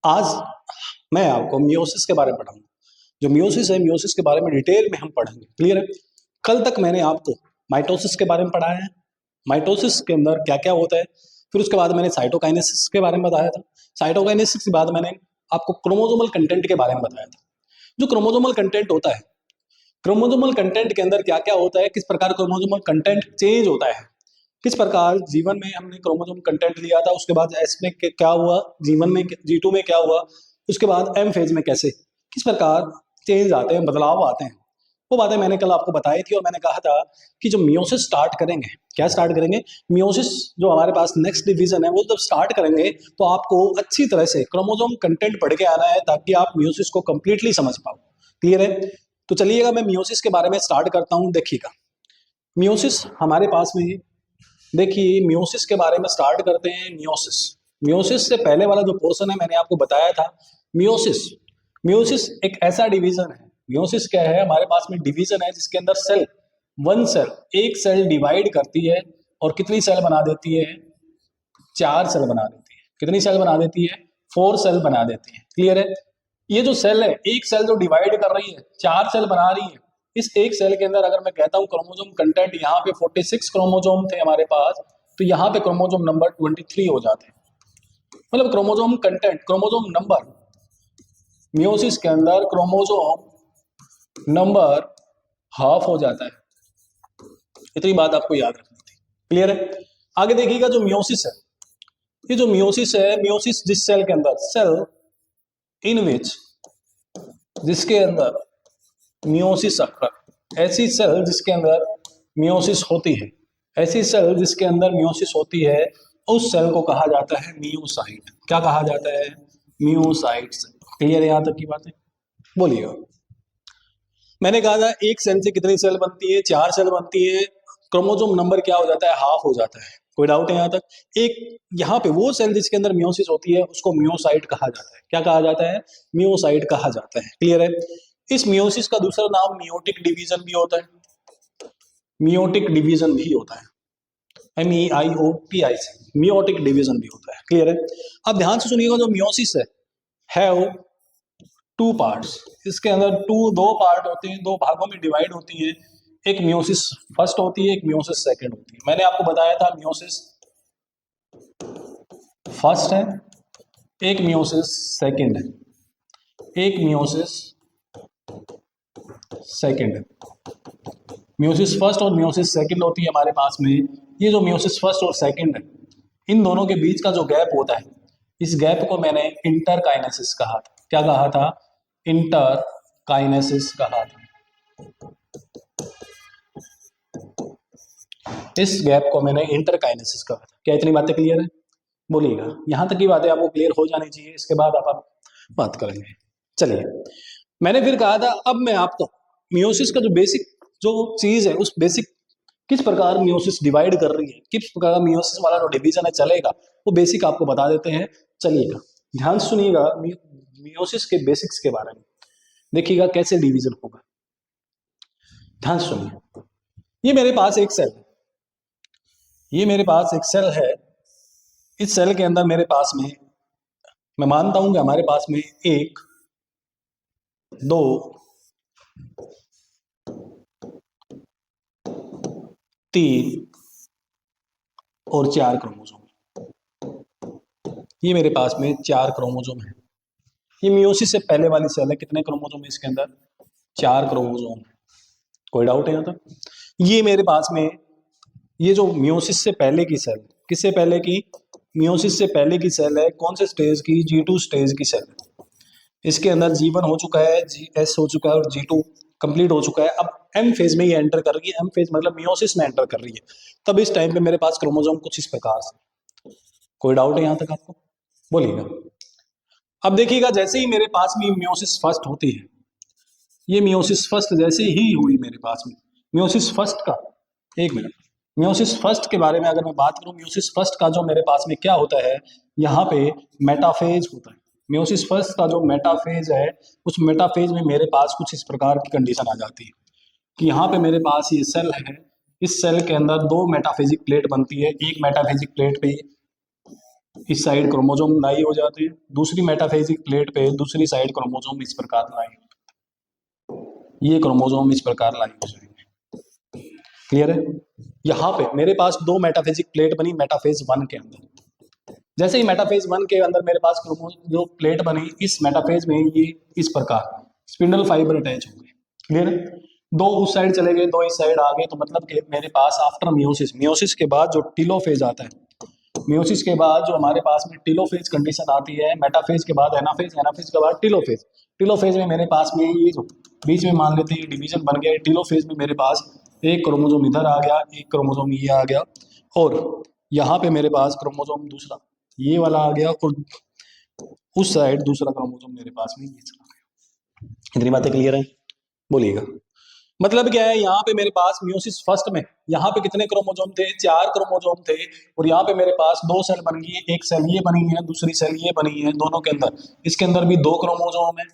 आज मैं आपको मियोसिस के बारे में पढ़ाऊंगा। जो मियोसिस है, मियोसिस के बारे में डिटेल में हम पढ़ेंगे। क्लियर है? कल तक मैंने आपको माइटोसिस के बारे में पढ़ाया है। माइटोसिस के अंदर क्या क्या होता है, फिर उसके बाद मैंने साइटोकाइनेसिस के बारे में बताया था। साइटोकाइनेसिस के बाद मैंने आपको क्रोमोसोमल कंटेंट के बारे में बताया था। जो क्रोमोसोमल कंटेंट होता है, क्रोमोसोमल कंटेंट के अंदर क्या क्या होता है, किस प्रकार क्रोमोसोमल कंटेंट चेंज होता है, किस प्रकार जीवन में हमने क्रोमोसोम कंटेंट लिया था, उसके बाद एस में क्या हुआ, जीवन में G2 में क्या हुआ, उसके बाद एम फेज में कैसे किस प्रकार चेंज आते हैं, बदलाव आते हैं, वो बातें मैंने कल आपको बताई थी। और मैंने कहा था कि जो मियोसिस स्टार्ट करेंगे, क्या स्टार्ट करेंगे, मियोसिस जो हमारे पास नेक्स्ट डिवीजन है वो जब स्टार्ट करेंगे तो आपको अच्छी तरह से क्रोमोसोम कंटेंट पढ़ के आना है ताकि आप मियोसिस को कंप्लीटली समझ पाओ। क्लियर है? तो चलिएगा, मैं मियोसिस के बारे में स्टार्ट करता हूँ। देखिएगा, मियोसिस हमारे पास में, देखिए मियोसिस के बारे में स्टार्ट करते हैं। मियोसिस, मियोसिस से पहले वाला जो पोर्शन है मैंने आपको बताया था। मियोसिस, मियोसिस एक ऐसा डिवीजन है। मियोसिस क्या है, हमारे पास में डिवीजन है जिसके अंदर सेल, वन सेल, एक सेल डिवाइड करती है और कितनी सेल बना देती है, 4 सेल बना देती है। कितनी सेल बना देती है? 4 सेल बना देती है। क्लियर है? ये जो सेल है, एक सेल जो डिवाइड कर रही है, 4 सेल बना रही है, इस एक सेल के अंदर अगर मैं कहता हूं क्रोमोसोम कंटेंट, यहाँ पे 46 क्रोमोसोम थे हमारे पास, तो यहाँ पे क्रोमोसोम नंबर 23 हो जाते हैं। मतलब chromosome content, chromosome number, meiosis के अंदर क्रोमोसोम नंबर हाफ हो जाता है। इतनी बात आपको याद रखनी थी। क्लियर है? आगे देखिएगा, जो मियोसिस है, ये जो मियोसिस है, मियोसिस जिस सेल के अंदर, सेल इन विच, जिसके अंदर मियोसिस अक्कर, ऐसी सेल जिसके अंदर मियोसिस होती है, ऐसी सेल जिसके अंदर मियोसिस होती है, उस सेल को कहा जाता है मियोसाइट। क्या कहा जाता है? मियोसाइट्स। क्लियर है यहां तक की बातें? बोलिएगा। मैंने कहा था एक सेल से कितनी सेल बनती है, 4 सेल बनती है। क्रोमोसोम नंबर क्या हो जाता है? हाफ हो जाता है। कोई डाउट है यहां तक? एक यहाँ पे वो सेल जिसके अंदर मियोसिस होती है उसको मियोसाइट कहा जाता है। क्या कहा जाता है? मियोसाइट कहा जाता है। क्लियर है? इस मियोसिस का दूसरा नाम मियोटिक डिवीजन भी होता है। मियोटिक डिवीजन भी होता है, MEIOTIC, मियोटिक डिवीजन भी होता है। क्लियर है? अब ध्यान से सुनिएगा, जो मियोसिस है, हैव 2 पार्ट्स। इसके अंदर दो पार्ट होते हैं, दो भागों में डिवाइड होती है। एक मियोसिस फर्स्ट होती है, एक मियोसिस सेकंड होती है। मैंने आपको बताया था मियोसिस फर्स्ट है, एक मियोसिस सेकंड है, एक मियोसिस सेकंड है। मियोसिस फर्स्ट और मियोसिस सेकंड होती है हमारे पास में। ये जो मियोसिस फर्स्ट और सेकंड है, इन दोनों के बीच का जो गैप होता है, इस गैप को मैंने इंटरकाइनेसिस कहा था। क्या कहा था? इंटरकाइनेसिस कहा था। इस गैप को मैंने इंटरकाइनेसिस कहा था। क्या इतनी बातें क्लियर है? बोलिएगा। यहां तक की बातें आपको क्लियर हो जानी चाहिए, इसके बाद आप बात करेंगे। चलिए, मैंने फिर कहा था अब मैं आपको मियोसिस का जो बेसिक जो चीज है, उस बेसिक किस प्रकार मियोसिस डिवाइड कर रही है, किस प्रकार मियोसिस वाला जो डिवीजन है चलेगा, वो बेसिक आपको बता देते हैं। चलिएगा, ध्यान से सुनिएगा मियोसिस के बेसिक्स के बारे में। देखिएगा कैसे डिवीजन होगा, ध्यान से सुनिए। ये मेरे पास एक सेल है, ये मेरे पास एक सेल है। इस सेल के अंदर मेरे पास में, मैं मानता हूं कि हमारे पास में 1, 2, 3 और 4 क्रोमोसोम। ये मेरे पास में 4 क्रोमोसोम है। ये मियोसिस से पहले वाली सेल है। कितने क्रोमोसोम है इसके अंदर? 4 क्रोमोसोम है। कोई डाउट है यहाँ तक? ये मेरे पास में, ये जो मियोसिस से पहले की सेल, किससे पहले की? मियोसिस से पहले की सेल है। कौन से स्टेज की? G2 स्टेज की सेल है। इसके अंदर G1 हो चुका है, GS हो चुका है और G2 कंप्लीट हो चुका है। अब एम फेज में ये एंटर कर रही है। एम फेज मतलब मियोसिस में एंटर कर रही है। तब इस टाइम पे मेरे पास क्रोमोसोम कुछ इस प्रकार से। कोई डाउट है यहाँ तक आपको? बोलिएगा। अब देखिएगा, जैसे ही मेरे पास में मियोसिस फर्स्ट होती है, ये मियोसिस फर्स्ट जैसे ही हुई मेरे पास में, मियोसिस फर्स्ट का, एक मिनट, मियोसिस फर्स्ट के बारे में अगर मैं बात करूं, मियोसिस फर्स्ट का जो मेरे पास में क्या होता है, यहाँ पे मेटाफेज होता है। मियोसिस फर्स्ट का जो मेटाफेज है, उस मेटाफेज में मेरे पास कुछ इस प्रकार की कंडीशन आ जाती है कि यहाँ पे मेरे पास ये सेल है। इस सेल के अंदर 2 मेटाफेजिक प्लेट बनती है। एक मेटाफेजिक प्लेट पे इस साइड क्रोमोसोम लाई हो जाते हैं, दूसरी मेटाफेजिक प्लेट पे दूसरी साइड क्रोमोसोम इस प्रकार लाई, ये क्रोमोसोम इस प्रकार लाई हो जाएंगे। क्लियर है? यहाँ पे मेरे पास दो मेटाफेजिक प्लेट बनी मेटाफेज 1 के अंदर। जैसे ही मेटाफेज 1 के अंदर मेरे पास जो प्लेट बनी, इस मेटाफेज में ये इस प्रकार स्पिंडल फाइबर अटैच हो गए। क्लियर है? दो उस साइड चले गए, दो इस साइड आ गए, तो मतलब कि मेरे पास आफ्टर मियोसिस, मियोसिस के बाद जो टीलोफेज आता है, मियोसिस के बाद जो हमारे पास में टीलोफेज कंडीशन आती है, मेटाफेज के बाद एनाफेज, एनाफेज के बाद टीलोफेज, टीलोफेज में मेरे पास में ये जो बीच में मान लेते हैं डिवीजन बन गया, टीलोफेज में मेरे पास एक क्रोमोसोम इधर आ गया, एक क्रोमोसोम ये आ गया, और यहाँ पे मेरे पास क्रोमोसोम दूसरा ये वाला आ गया, और उस साइड दूसरा क्रोमोसोम मेरे पास में ये चला गया। इतनी बातें क्लियर है? बोलिएगा। मतलब क्या है, यहाँ पे मेरे पास मियोसिस फर्स्ट में यहाँ पे कितने क्रोमोसोम थे? 4 क्रोमोसोम थे, और यहाँ पे मेरे पास दो सेल बन गई, एक सेल ये बनी है, दूसरी सेल ये बनी है, दोनों के अंदर, इसके अंदर भी 2 क्रोमोसोम है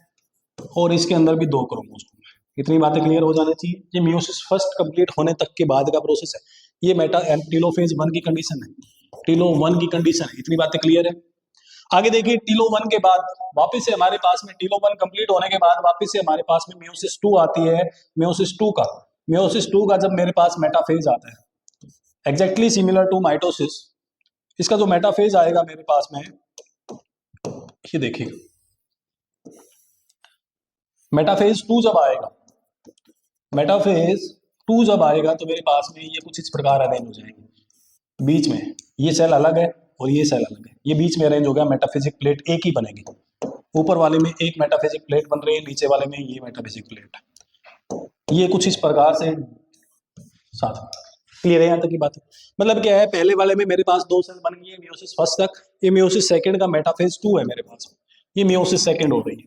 और इसके अंदर भी 2 क्रोमोसोम है। इतनी बातें क्लियर हो जानी चाहिए। ये मियोसिस फर्स्ट कंप्लीट होने तक के बाद का प्रोसेस है, ये मेटा टीलोफेज 1 की कंडीशन है, टीलो 1 की कंडीशन है। इतनी बातें क्लियर है? आगे देखिए, टीलो 1 के बाद वापस से हमारे पास में टीलो 1 कंप्लीट होने के बाद वापस से हमारे पास में मियोसिस 2 आती है। मियोसिस 2 का जब मेरे पास मेटाफेज आता है, एग्जैक्टली सिमिलर टू माइटोसिस, इसका जो मेटाफेज आएगा मेरे पास में, ये देखिए, मेटाफेज 2 जब आएगा, मेटाफेज 2 जब आएगा तो मेरे पास में ये कुछ इस प्रकार अरेंज हो जाएंगे। बीच में ये सेल अलग है और ये सेल अलग है, ये बीच में अरेंज हो गया, मेटाफिजिक प्लेट एक ही बनेगी। ऊपर वाले में एक मेटाफिजिक प्लेट बन रही है, नीचे वाले में ये मेटाफिजिक प्लेट है। ये कुछ इस प्रकार से साथ। क्लियर है यहाँ तक की बात? मतलब क्या है, पहले वाले में मेरे पास 2 सेल बन गई है मियोसिस फर्स्ट तक, ये मियोसिस सेकंड का मेटाफेज 2 है मेरे पास, ये मियोसिस सेकंड हो रही है।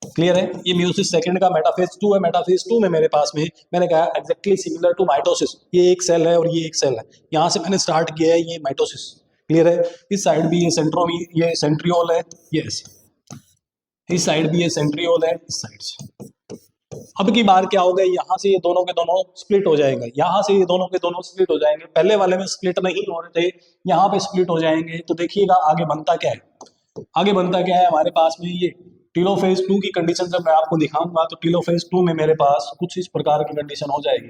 क्लियर है? ये मियोसिस सेकंड का मेटाफेज 2 है, मेटाफेज 2 में मेरे पास में मैंने कहा एग्जैक्टली सिमिलर टू माइटोसिस, ये एक सेल है और ये एक सेल है, यहाँ से मैंने स्टार्ट किया है ये माइटोसिस। क्लियर है? इस साइड भी ये सेंट्रोमी, ये सेंट्रियोल है, ये इस साइड भी ये सेंट्रियोल है, इस साइड से। अब की बार क्या हो गया, यहाँ से ये दोनों के दोनों स्प्लिट हो जाएंगे, यहाँ से ये दोनों के दोनों स्प्लिट हो जाएंगे। पहले वाले में स्प्लिट नहीं हो रहे थे, यहाँ पे स्प्लिट हो जाएंगे। तो देखिएगा आगे बनता क्या है, आगे बनता क्या है हमारे पास में, ये टीलोफेज 2 की कंडीशन जब मैं आपको दिखाऊंगा तो टीलोफेज 2 में मेरे पास कुछ इस प्रकार की कंडीशन हो जाएगी।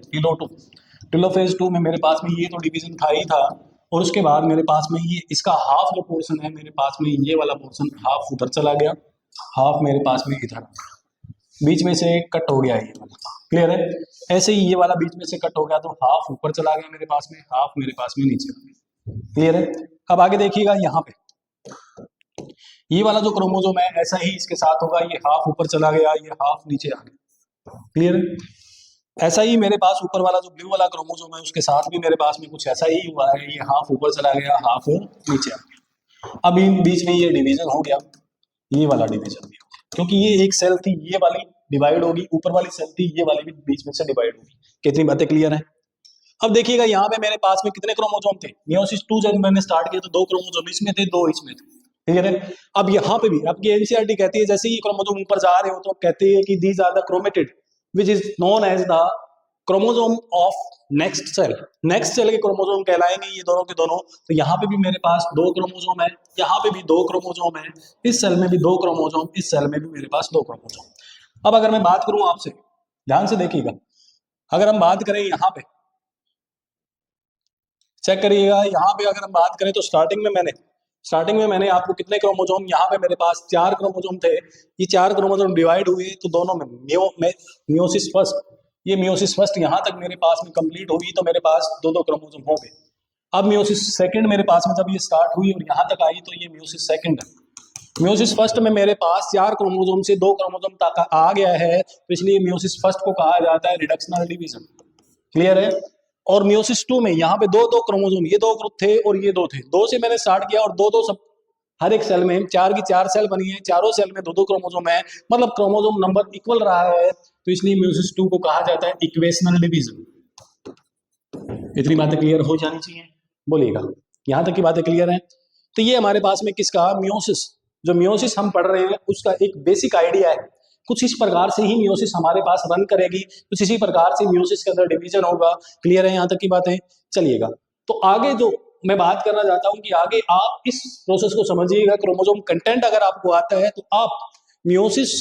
टीलोफेज 2 में मेरे पास में ये तो डिवीजन था ही था, और उसके बाद मेरे पास में ये इसका हाफ जो पोर्शन है मेरे पास में, ये वाला पोर्शन हाफ उधर चला गया, हाफ मेरे पास में इधर बीच में से कट हो गया ये वाला। क्लियर है? ऐसे ही ये वाला बीच में से कट हो गया तो हाफ ऊपर चला गया मेरे पास में, हाफ मेरे पास में नीचे आ गया। क्लियर है? अब आगे देखिएगा, यहाँ पे ये वाला जो क्रोमोसोम है ऐसा ही इसके साथ होगा, ये हाफ ऊपर चला गया, ये हाफ नीचे आ गया। क्लियर है? ऐसा ही मेरे पास ऊपर वाला जो ब्लू वाला क्रोमोसोम है उसके साथ भी मेरे पास में कुछ ऐसा ही हुआ है, ये हाफ ऊपर चला गया, हाफ नीचे आ गया। अब इन बीच में ये डिवीजन हो गया, ये वाला डिवीजन भी, क्योंकि ये एक सेल थी, ये वाली डिवाइड होगी, ऊपर वाली सेल थी, ये वाली भी बीच में से डिवाइड होगी। कितनी बातें क्लियर है? अब देखिएगा यहाँ पे मेरे पास में कितने क्रोमोसोम थे, मियोसिस 2 जब मैंने स्टार्ट किया तो 2 क्रोमोसोम इसमें थे, 2 इसमें थे। ठीक है? अब यहाँ पे भी आपकी एनसीईआरटी कहती है, जैसे ही क्रोमोसोम ऊपर जा रहे हो तो कहती है कि these are the chromatid which is known as the chromosome of next cell. Next cell के क्रोमोसोम कहलाएंगे ये दोनों के दोनों। तो यहाँ पे भी मेरे पास 2 क्रोमोसोम है, यहाँ पे भी 2 क्रोमोसोम है, इस सेल में भी 2 क्रोमोसोम, इस सेल में भी मेरे पास 2 क्रोमोसोम। अब अगर मैं बात करूं आपसे, ध्यान से देखिएगा, अगर हम बात करें यहाँ पे, चेक करिएगा, यहाँ पे अगर हम बात करें तो स्टार्टिंग में मैंने आपको कितने क्रोमोसोम, यहाँ पे मेरे पास 4 क्रोमोसोम थे, ये 4 क्रोमोसोम डिवाइड हुए तो दोनों में मियोसिस फर्स्ट, ये मियोसिस फर्स्ट यहाँ तक मेरे पास में कंप्लीट हुई तो मेरे पास 2 क्रोमोसोम हो गए। अब मियोसिस सेकंड मेरे पास में जब ये स्टार्ट हुई और यहाँ तक आई तो ये मियोसिस सेकंड है। मियोसिस फर्स्ट में मेरे पास 4 क्रोमोसोम से 2 क्रोमोसोम तक आ गया है, तो इसलिए मियोसिस फर्स्ट को कहा जाता है रिडक्शनल डिवीजन। क्लियर है? और मियोसिस 2 में यहाँ पे 2 क्रोमोसोम, ये 2 थे और ये 2 थे, 2 से मैंने स्टार्ट किया और 2 सब हर एक सेल में 4 की 4 सेल बनी है, चारों सेल में 2 क्रोमोसोम है, मतलब क्रोमोसोम नंबर इक्वल रहा है, तो इसलिए मियोसिस 2 को कहा जाता है इक्वेशनल डिवीजन। इतनी बातें क्लियर हो जानी चाहिए, बोलिएगा। यहाँ तक की बातें क्लियर है? तो ये हमारे पास में किसका मियोसिस, जो मियोसिस हम पढ़ रहे हैं उसका एक बेसिक आइडिया है। कुछ इस प्रकार से ही मियोसिस हमारे पास रन करेगी, कुछ इसी प्रकार से मियोसिस के अंदर डिवीजन होगा। क्लियर है यहाँ तक की बातें? चलिएगा, तो आगे जो मैं बात करना चाहता हूं कि आगे आप इस प्रोसेस को समझिएगा। क्रोमोसोम कंटेंट अगर आपको आता है तो आप मियोसिस,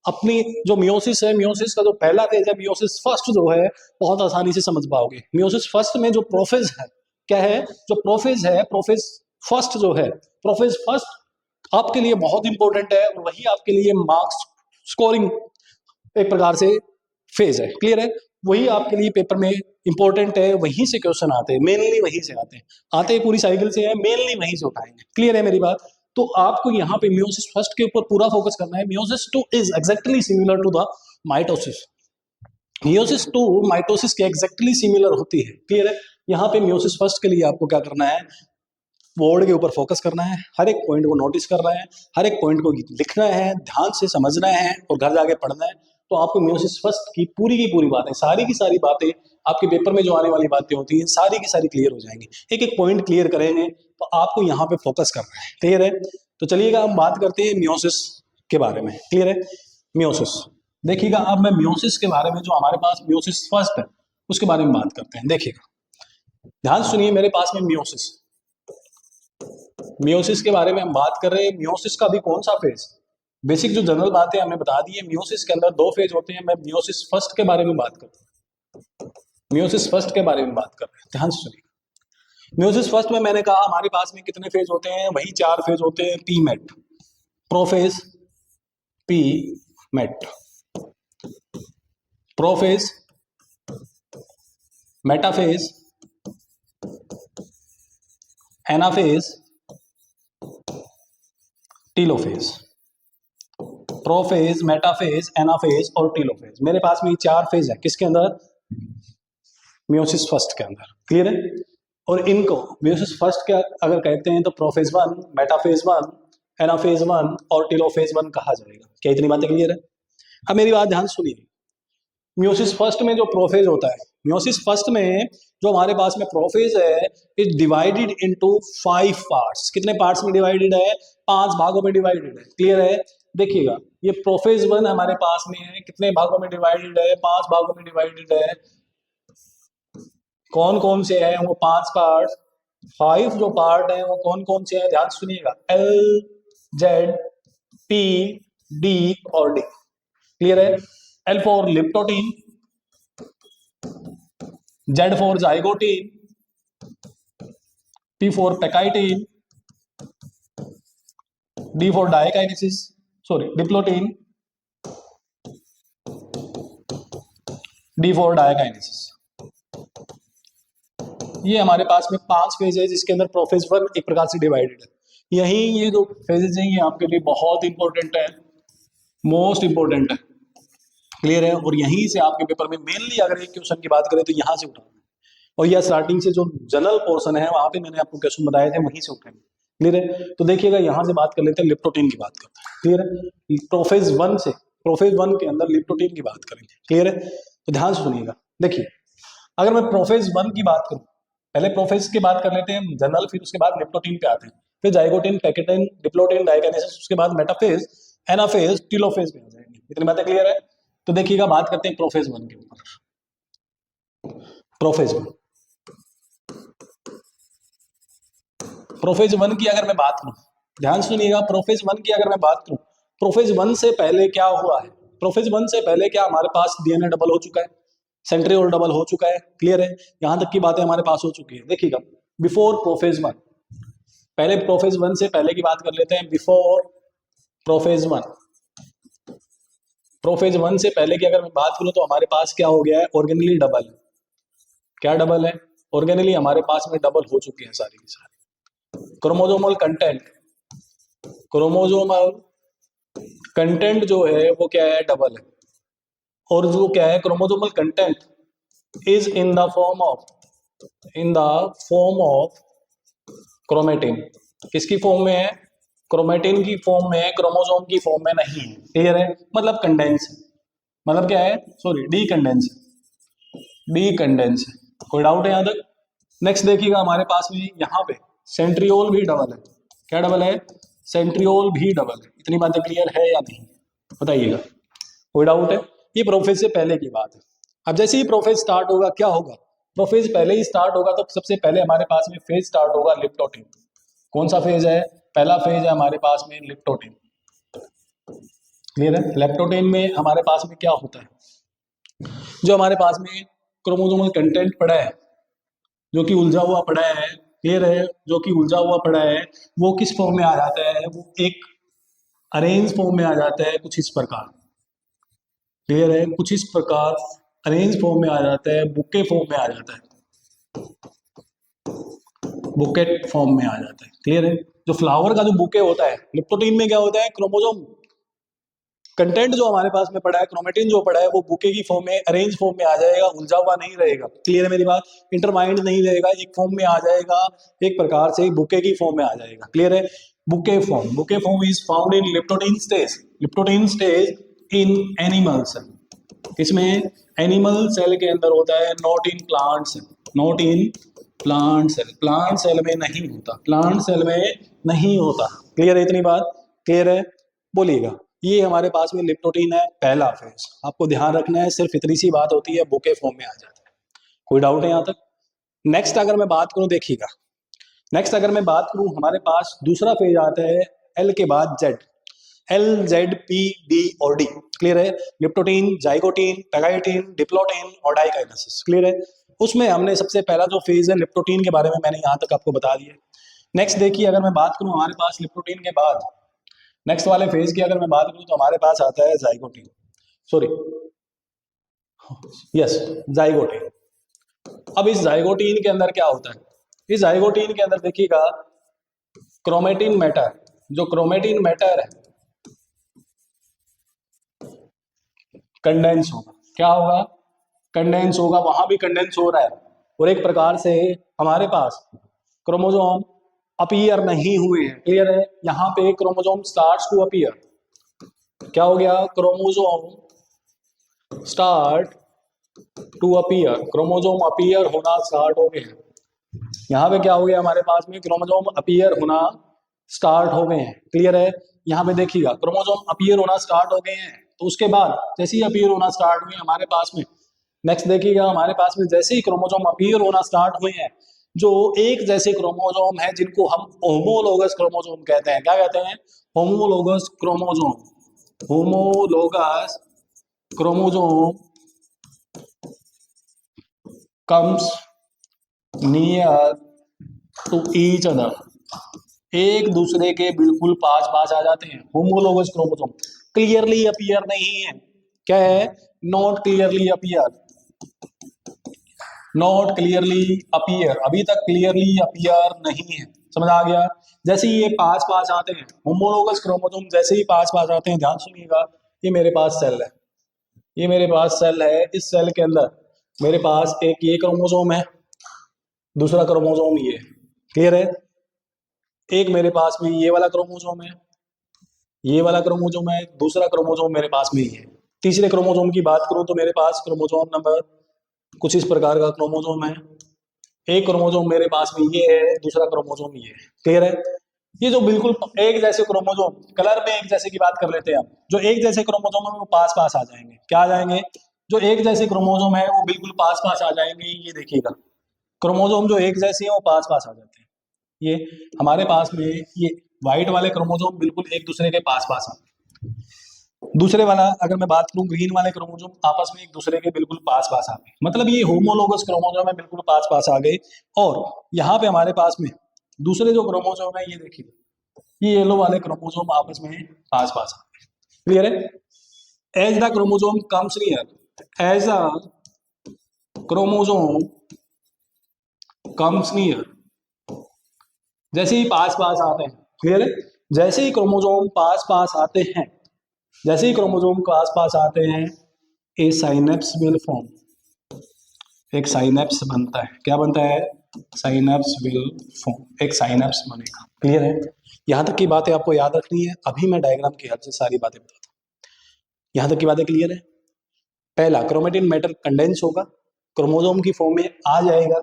अपनी जो मियोसिस है, मियोसिस का जो पहला फेज है, मियोसिस फर्स्ट जो है, बहुत आसानी से समझ पाओगे। मियोसिस फर्स्ट में जो प्रोफेज है, क्या है, जो प्रोफेज है, प्रोफेज फर्स्ट जो है, प्रोफेज फर्स्ट आपके लिए बहुत इंपॉर्टेंट है और वही आपके लिए मार्क्स स्कोरिंग एक प्रकार से फेज है। क्लियर है? वही आपके लिए पेपर में इंपॉर्टेंट है, वहीं से क्वेश्चन आते हैं, मेनली वहीं से आते हैं पूरी साइकिल से है, मेनली वहीं से उठाएंगे। क्लियर है मेरी बात? तो आपको यहाँ पे मियोसिस फर्स्ट के ऊपर पूरा फोकस करना है। Meiosis two is exactly similar to the mitosis. Meiosis two mitosis के एग्जैक्टली सिमिलर होती है। क्लियर है? यहाँ पे मियोसिस फर्स्ट के लिए आपको क्या करना है, बोर्ड के ऊपर फोकस करना है, हर एक पॉइंट को नोटिस करना है, हर एक पॉइंट को लिखना है, ध्यान से समझना है और घर जाके पढ़ना है। तो आपको मियोसिस फर्स्ट की पूरी बातें, सारी की सारी बातें, आपके पेपर में जो आने वाली बातें होती हैं, सारी की सारी क्लियर हो जाएंगी। एक एक पॉइंट क्लियर करेंगे तो आपको यहाँ पे फोकस करना है। क्लियर है? तो चलिएगा हम बात करते हैं मियोसिस के बारे में। क्लियर है? मियोसिस देखिएगा, अब मैं मियोसिस के बारे में, जो हमारे पास मियोसिस फर्स्ट है उसके बारे में बात करते हैं। देखिएगा, ध्यान सुनिए, मेरे पास में मियोसिस के बारे में हम बात कर रहे हैं। मियोसिस का भी कौन सा फेज, बेसिक जो जनरल बातें हमने बता दी है। मियोसिस के अंदर 2 फेज होते हैं। मैं मियोसिस फर्स्ट के बारे में बात करता हूँ, मियोसिस फर्स्ट के बारे में बात कर रहे हैं। ध्यान से सुनिए, मियोसिस फर्स्ट में मैंने कहा हमारे पास में कितने फेज होते हैं, वही 4 फेज होते हैं। P mat, prophase, P mat, prophase, metaphase, anaphase, telophase. Prophase, metaphase, anaphase और टीलोफेज, मेरे पास में ये 4 फेज है। किसके अंदर? मियोसिस फर्स्ट के अंदर। क्लियर है? और इनको मियोसिस फर्स्ट के अगर कहते हैं तो प्रोफेज 1, मेटाफेज 1, एनाफेज 1 और टीलोफेज 1 कहा जाएगा। क्या इतनी बातें क्लियर है? अब मेरी बात ध्यान सुनिए, मियोसिस फर्स्ट में जो प्रोफेज होता है, मियोसिस फर्स्ट में जो हमारे पास में प्रोफेज है, इज डिवाइडेड इनटू 5 पार्ट्स। कितने पार्ट्स में डिवाइडेड है? 5 भागों में डिवाइडेड है। क्लियर है? देखिएगा, ये प्रोफेज 1 हमारे पास में है, कितने भागों में डिवाइडेड है? 5 भागों में डिवाइडेड है। कौन कौन से हैं वो 5 पार्ट? 5 जो पार्ट है वो कौन कौन से हैं? ध्यान सुनिएगा, एल, जेड, पी, डी और डी। क्लियर है? L for leptotene, Z for zygotene, P for pachytene, D for diakinesis, sorry diplotene, D for diakinesis. ये हमारे पास में 5 फेज है, जिसके अंदर प्रोफेज 1 एक प्रकार से डिवाइडेड है। यही ये जो फेजेज हैं ये आपके लिए बहुत इंपॉर्टेंट है, मोस्ट इंपॉर्टेंट है। क्लियर है? और यहीं से आपके पेपर में मेनली अगर एक क्वेश्चन की बात करें तो यहाँ से उठाना है, और यह स्टार्टिंग से जो जनरल पोर्शन है वहां पे मैंने आपको क्वेश्चन बताए थे, वहीं से उठाएंगे। क्लियर है? तो देखिएगा, यहाँ से बात कर लेते हैं, लिप्टोटीन की बात करते हैं। क्लियर है? प्रोफेज 1 से, प्रोफेज 1 के अंदर लिप्टोटीन की बात करेंगे। क्लियर है? तो ध्यान से सुनिएगा। देखिए, अगर मैं प्रोफेज 1 की बात करूं, पहले प्रोफेज की बात कर लेते हैं जनरल, फिर उसके बाद लिप्टोटीन पे आते हैं, फिर जाइगोटीन, पैकेटीन, डिप्लोटीन, डाइकाइनेसिस, उसके बाद मेटाफेज, एनाफेज, टीलोफेज पे आ जाएंगे। इतनी बातें क्लियर है? तो देखिएगा, बात करते हैं प्रोफेज 1 के ऊपर। प्रोफेज 1, प्रोफेज 1 की अगर मैं बात करूं, ध्यान सुनिएगा, प्रोफेज 1 की अगर मैं बात करूं, प्रोफेज 1 से पहले क्या हुआ है? प्रोफेज 1 से पहले क्या हमारे पास डीएनए डबल हो चुका है, सेंट्रियोल डबल हो चुका है। क्लियर है? यहां तक की बातें हमारे पास हो चुकी है। देखिएगा, बिफोर प्रोफेज 1, पहले प्रोफेज 1 से पहले की बात कर लेते हैं, बिफोर प्रोफेज 1। प्रोफेज 1 से पहले की अगर मैं बात करूं तो हमारे पास क्या हो गया है? Organelle double. क्या डबल है? ऑर्गेनली हमारे पास में डबल हो चुके हैं सारी की सारी। क्रोमोसोमल कंटेंट, क्रोमोसोमल कंटेंट जो है वो क्या है? डबल है। और जो क्या है? Chromosomal content is in the form of chromatin. किसकी फॉर्म में है? क्रोमेटिन की फॉर्म में है, क्रोमोसोम की फॉर्म में नहीं है। क्लियर है? मतलब कंडेंस, मतलब क्या है? Sorry, decondense, decondense. कोई डाउट है यहां तक? नेक्स्ट देखिएगा, हमारे पास में यहाँ पे सेंट्रियोल भी डबल है। क्या डबल है? सेंट्रियोल भी डबल है। इतनी बातें क्लियर है या नहीं? बताइएगा, कोई डाउट है? ये प्रोफेज से पहले की बात है। अब जैसे ही प्रोफेज स्टार्ट होगा क्या होगा? प्रोफेज पहले ही स्टार्ट होगा तो सबसे पहले हमारे पास में फेज स्टार्ट होगा लिप्टोटिन। कौन सा फेज है? पहला फेज है हमारे पास में लिप्टोटिन। क्लियर है? लेप्टोटिन में हमारे पास में क्या होता है? जो हमारे पास में क्रोमोसोमल कंटेंट पड़ा है, जो कि उलझा हुआ पड़ा है, क्लियर है, जो कि उलझा हुआ पड़ा है, वो किस फॉर्म में आ जाता है? वो एक अरेंज फॉर्म में आ जाता है, कुछ इस प्रकार। क्लियर है? कुछ इस प्रकार अरेंज फॉर्म में आ जाता है, बुके फॉर्म में आ जाता है, बुकेट फॉर्म में आ जाता है। क्लियर है? जो फ्लावर का जो बुके होता है, लिप्टोटिन में क्या होता है? क्रोमोसोम कंटेंट जो हमारे पास में पड़ा है, क्रोमेटिन जो पड़ा है, वो बुके की फॉर्म में, अरेंज फॉर्म में आ जाएगा, उलझा हुआ नहीं रहेगा। क्लियर है मेरी बात? इंटरमाइंड नहीं रहेगा, एक फॉर्म में आ जाएगा, एक प्रकार से बुके की फॉर्म में आ जाएगा। क्लियर है? Bouquet form is found in leptotene stage. Leptotene stage in animals, इसमें एनिमल सेल के अंदर होता है, not in plant cell. Not in plant cell, plant cell में नहीं होता, प्लांट सेल में नहीं होता। क्लियर है इतनी बात? क्लियर है? बोलिएगा। ये हमारे पास में लिप्टोटिन है, पहला फेज। आपको ध्यान रखना है, सिर्फ इतनी सी बात होती है, बुके फॉर्म में आ जाता है। कोई डाउट है यहाँ तक? नेक्स्ट अगर मैं बात करूं, देखिएगा, नेक्स्ट अगर मैं बात करूं, हमारे पास दूसरा फेज आता है एल के बाद Z. L, Z, P, D और डी। क्लियर है? लिप्टोटिन, जाइगोटिन, पेगाइटिन, डिप्लोटिन और डाइकाइनेसिस। क्लियर है? उसमें हमने सबसे पहला जो फेज है लिप्टोटिन के बारे में मैंने यहाँ तक आपको बता दिया। नेक्स्ट देखिए, अगर मैं बात करूं हमारे पास लिप्टोटिन के बाद नेक्स्ट वाले फेज की अगर मैं बात करूं, तो हमारे पास आता है जाइगोटिन, सॉरी, यस, जाइगोटिन। अब इस जाइगोटिन के अंदर क्या होता है? इस जाइगोटिन के अंदर देखिएगा, क्रोमेटिन मैटर, जो क्रोमेटिन मैटर है, कंडेंस होगा। क्या होगा? कंडेंस होगा। वहां भी कंडेंस हो रहा है, और एक प्रकार से हमारे पास क्रोमोसोम अपीयर नहीं हुए हैं। क्लियर है? यहाँ पे क्रोमोसोम स्टार्ट्स टू अपीयर। क्या हो गया? Chromosome start to appear, chromosome appear होना स्टार्ट हो गए हैं। यहाँ पे क्या हो गया? हमारे पास में क्रोमोसोम अपीयर होना स्टार्ट हो गए हैं। क्लियर है? यहाँ पे देखिएगा, क्रोमोसोम अपीयर होना स्टार्ट हो गए हैं, तो उसके बाद जैसे ही अपीयर होना स्टार्ट हुए हमारे पास में, नेक्स्ट देखिएगा, हमारे पास में जैसे ही क्रोमोसोम अपीयर होना स्टार्ट हुए हैं, जो एक जैसे क्रोमोसोम है, जिनको हम होमोलोगस क्रोमोसोम कहते हैं। क्या कहते हैं? Homologous chromosome. Homologous chromosome comes near to each other, एक दूसरे के बिल्कुल पास पास आ जाते हैं। होमोलोगस क्रोमोसोम क्लियरली अपीयर नहीं है। क्या है? Not clearly appear, not clearly appear, अभी तक क्लियरली अपीयर नहीं है। समझ आ गया? जैसे ही ये पास पास आते हैं, होमोलोगस क्रोमोसोम जैसे ही पास पास आते हैं, ध्यान सुनिएगा, ये मेरे पास सेल है, ये मेरे पास सेल है, इस सेल के अंदर मेरे पास एक ये क्रोमोसोम है, दूसरा क्रोमोसोम ये। क्लियर है? एक मेरे पास में ये वाला क्रोमोसोम है, ये वाला क्रोमोसोम है, दूसरा क्रोमोसोम मेरे पास में ये है। तीसरे क्रोमोसोम की बात करूं तो मेरे पास क्रोमोसोम नंबर कुछ इस प्रकार का क्रोमोसोम है। एक क्रोमोसोम मेरे पास में ये है, दूसरा क्रोमोसोम ये है। क्लियर है? ये जो बिल्कुल एक जैसे क्रोमोसोम, कलर में एक जैसे की बात कर लेते हैं हम, जो एक जैसे क्रोमोसोम है वो पास पास आ जाएंगे। क्या आ जाएंगे? जो एक जैसे क्रोमोसोम है वो बिल्कुल पास पास आ जाएंगे। ये देखिएगा, क्रोमोसोम जो एक जैसे हैं वो पास पास आ जाते हैं। ये हमारे पास में ये व्हाइट वाले क्रोमोसोम बिल्कुल एक दूसरे के पास पास आते हैं। दूसरे वाला अगर मैं बात करूं, ग्रीन वाले क्रोमोसोम आपस में एक दूसरे के बिल्कुल पास पास आ गए, मतलब ये होमोलोगस क्रोमोसोम है, बिल्कुल पास पास आ गए। और यहाँ पे हमारे पास में दूसरे जो क्रोमोसोम है, ये देखिए, ये येलो वाले क्रोमोसोम आपस में पास पास आ गए। क्लियर है? As the chromosome comes near, as a chromosome comes near, जैसे ही पास पास आते हैं, क्लियर है, जैसे ही क्रोमोसोम पास पास आते हैं, जैसे ही क्रोमोसोम पास पास आते हैं, ए साइनेप्स विल फॉर्म, एक साइनेप्स बनता है। क्या बनता है? साइनेप्स विल फॉर्म, एक साइनेप्स बनेगा। क्लियर है? यहां तक की बातें आपको याद रखनी है। अभी मैं डायग्राम की हेल्प से सारी बातें बताता हूं। यहां तक की बातें क्लियर है? पहला, क्रोमेटिन मैटर कंडेंस होगा, क्रोमोसोम की फॉर्म में आ जाएगा,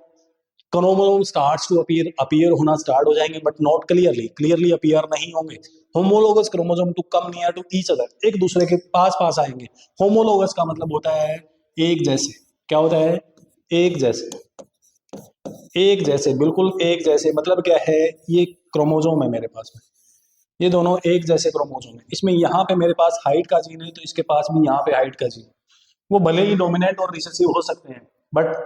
chromosome starts to appear, appear होना स्टार्ट हो जाएंगे, but not clearly, clearly appear नहीं होंगे। Homologous chromosome to come near to each other, एक दूसरे के पास पास आएंगे। होमोलोगस का मतलब होता है एक जैसे। क्या होता है? एक जैसे। एक जैसे, बिल्कुल एक जैसे, मतलब क्या है, ये क्रोमोजोम है मेरे पास में, ये दोनों एक जैसे क्रोमोजोम है। इसमें यहाँ पे मेरे पास हाइट का जीन है, तो इसके पास भी यहाँ पे हाइट का जीन। वो भले ही डोमिनेंट और रिसेसिव हो सकते हैं, बट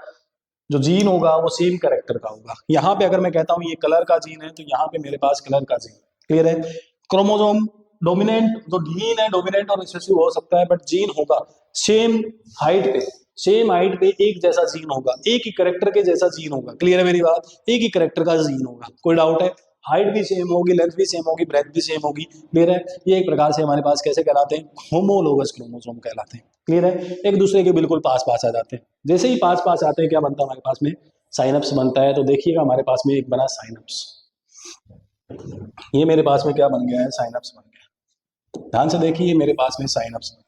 जो जीन होगा वो सेम कैरेक्टर का होगा। यहाँ पे अगर मैं कहता हूँ ये कलर का जीन है, तो यहाँ पे मेरे पास कलर का जीन। क्लियर है? क्रोमोजोम डोमिनेंट, जो जीन है डोमिनेंट और रिसेसिव हो सकता है, बट जीन होगा सेम हाइट पे, सेम हाइट पे एक जैसा जीन होगा, एक ही करेक्टर के जैसा जीन होगा। क्लियर है मेरी बात? एक ही करेक्टर का जीन होगा। कोई डाउट है? हाइट भी सेम होगी, लेंथ भी सेम होगी, ब्रेथ भी सेम होगी। क्लियर है? ये एक प्रकार से हमारे पास कैसे कहलाते हैं? होमोलोगस क्रोमोसोम कहलाते हैं। क्लियर है? एक दूसरे के बिल्कुल पास पास आ जाते हैं। जैसे ही पास पास आते हैं क्या बनता है हमारे पास में? साइनप्स बनता है। तो देखिएगा हमारे पास में एक बना साइनप्स, ये मेरे पास में क्या बन गया है? साइनप्स बन गया। ध्यान से देखिए, मेरे पास में साइनप्स बन गया,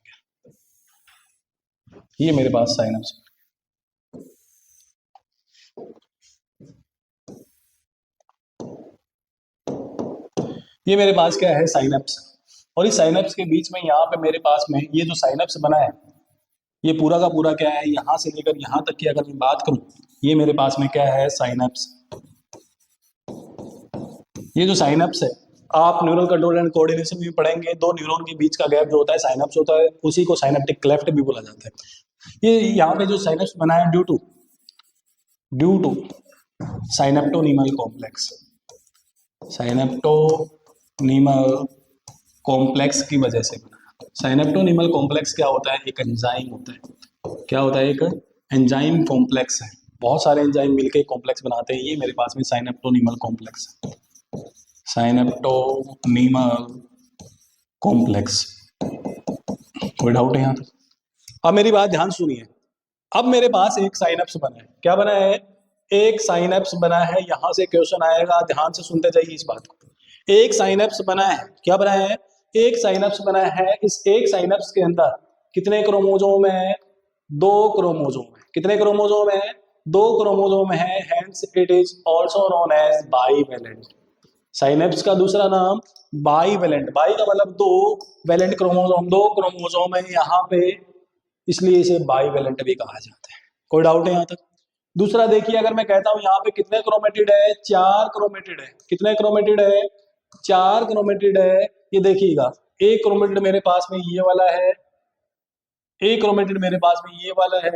ये मेरे पास साइनप्स। ये मेरे पास क्या है? साइनप्स। और इस साइनप्स के बीच में यहाँ पे मेरे पास में ये जो साइनप्स बना है, ये पूरा का पूरा क्या है? यहाँ से लेकर यहाँ तक की अगर मैं बात करूं, ये मेरे पास में क्या है? साइनप्स। ये जो साइनप्स है, आप न्यूरल कंट्रोल एंड कोऑर्डिनेशन में पढ़ेंगे, दो न्यूरॉन के बीच का गैप जो होता है साइनप्स होता है, उसी को साइनेप्टिक क्लेफ्ट भी बोला जाता है। ये यहाँ पे जो साइनप्स बना है due to साइनेप्टोनीमल complex, synaptonemal complex की वजह से बना है। साइनेप्टोनीमल कॉम्प्लेक्स क्या होता है? एक एंजाइम होता है। क्या होता है? एक एंजाइम कॉम्प्लेक्स है। बहुत सारे एंजाइम मिलके कॉम्प्लेक्स बनाते हैं। ये मेरे पास में साइनेप्टोनीमल कॉम्प्लेक्स है, साइनेप्टोनीमल कॉम्प्लेक्स। कोई डाउट है यहाँ तक? अब मेरी बात ध्यान सुनिए। अब मेरे पास एक साइनप्स बना है। क्या बना है? एक साइनप्स बना है। यहां से क्वेश्चन आएगा, ध्यान से सुनते जाइए इस बात को। एक साइनप्स बना है। क्या बना है? एक साइनप्स बना है। इस एक साइनप्स के अंदर कितने क्रोमोजोम है? दो क्रोमोजोम है। कितने क्रोमोजोम है? दो क्रोमोजोम है। Hence it is also known as bivalent. Synapse का दूसरा नाम बाईवेलेंट। बाई का मतलब दो, वेलेंट क्रोमोजोम, दो क्रोमोजोम है यहाँ पे, इसलिए इसे बाईवेलेंट भी कहा जाता है। कोई डाउट है यहाँ तक? दूसरा देखिए, अगर मैं कहता हूँ यहाँ पे कितने क्रोमेटिड है? चार क्रोमेटिड है। कितने क्रोमेटिड है? चार क्रोमेटिड है। ये देखिएगा, एक क्रोमेटिड मेरे पास में ये वाला है, एक क्रोमेटिड मेरे पास में ये वाला है,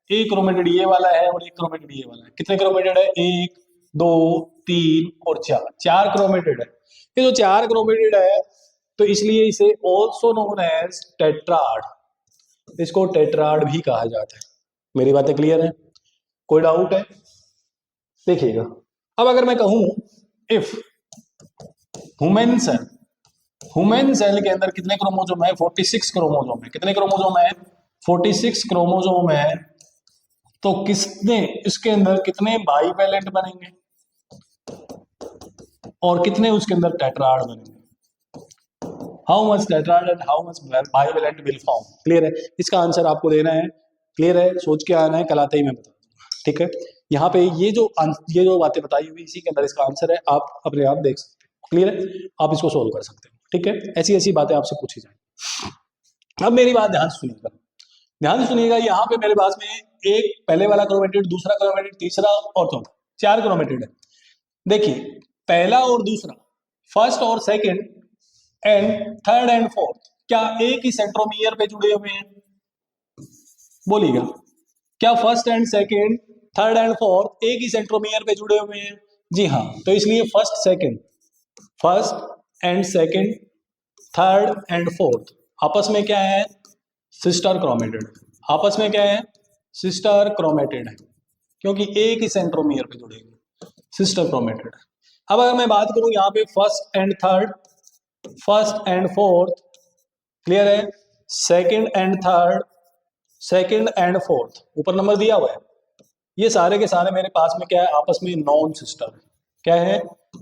एक क्रोमेटिड ये वाला है, और एक क्रोमेटिड ये वाला है। कितने क्रोमेटिड है? एक, दो, तीन और चार। चार क्रोमेटिड है। ये जो चार क्रोमेटिड है, तो इसलिए इसे ऑल्सो नोन एज टेट्राड, इसको टेट्राड भी कहा जाता है। मेरी बातें क्लियर है? कोई डाउट है? देखिएगा, अब अगर मैं कहूं if human cell, human cell के अंदर कितने क्रोमोजोम है? 46 क्रोमोजोम है। कितने क्रोमोजोम है? 46 क्रोमोजोम है। तो किसने, इसके अंदर कितने बाईवेलेंट बनेंगे और कितने उसके अंदर टेट्राड बनेंगे? How much tetrad and how much bivalent will form? Clear है? इसका आंसर आपको देना है। क्लियर है? सोच के आना है, कल आते ही मैं बता दूंगा। ठीक है? यहाँ पे ये जो बातें बताई हुई, इसी के अंदर इसका आंसर है। आप अपने आप देख सकते हैं। क्लियर है? आप इसको सोल्व कर सकते हैं। ठीक है? ऐसी ऐसी बातें आपसे पूछी जाए। अब मेरी बात ध्यान से सुनिएगा, ध्यान से सुनिएगा। यहाँ पे मेरे पास में एक पहले वाला क्रोमेटिड, दूसरा क्रोमेटिड, तीसरा और चौथा, चार क्रोमेटिड है। देखिए, पहला और दूसरा, फर्स्ट और second and third and fourth, क्या एक ही सेंट्रोमियर पे जुड़े हुए हैं? बोलिएगा, क्या first and second, third and fourth एक ही सेंट्रोमियर पे जुड़े हुए हैं? जी हाँ। तो इसलिए first and second, third and fourth आपस में क्या है? Sister chromatid. आपस में क्या है? सिस्टर क्रोमेटिड है, क्योंकि एक ही सेंट्रोमियर पे जुड़ेंगे, सिस्टर क्रोमेटिड है। अब अगर मैं बात करूं यहाँ पे first and third, first and fourth, clear है? Second and third, second and fourth, ऊपर नंबर दिया हुआ है। ये सारे के सारे मेरे पास में क्या है? आपस में नॉन सिस्टर है। क्या है?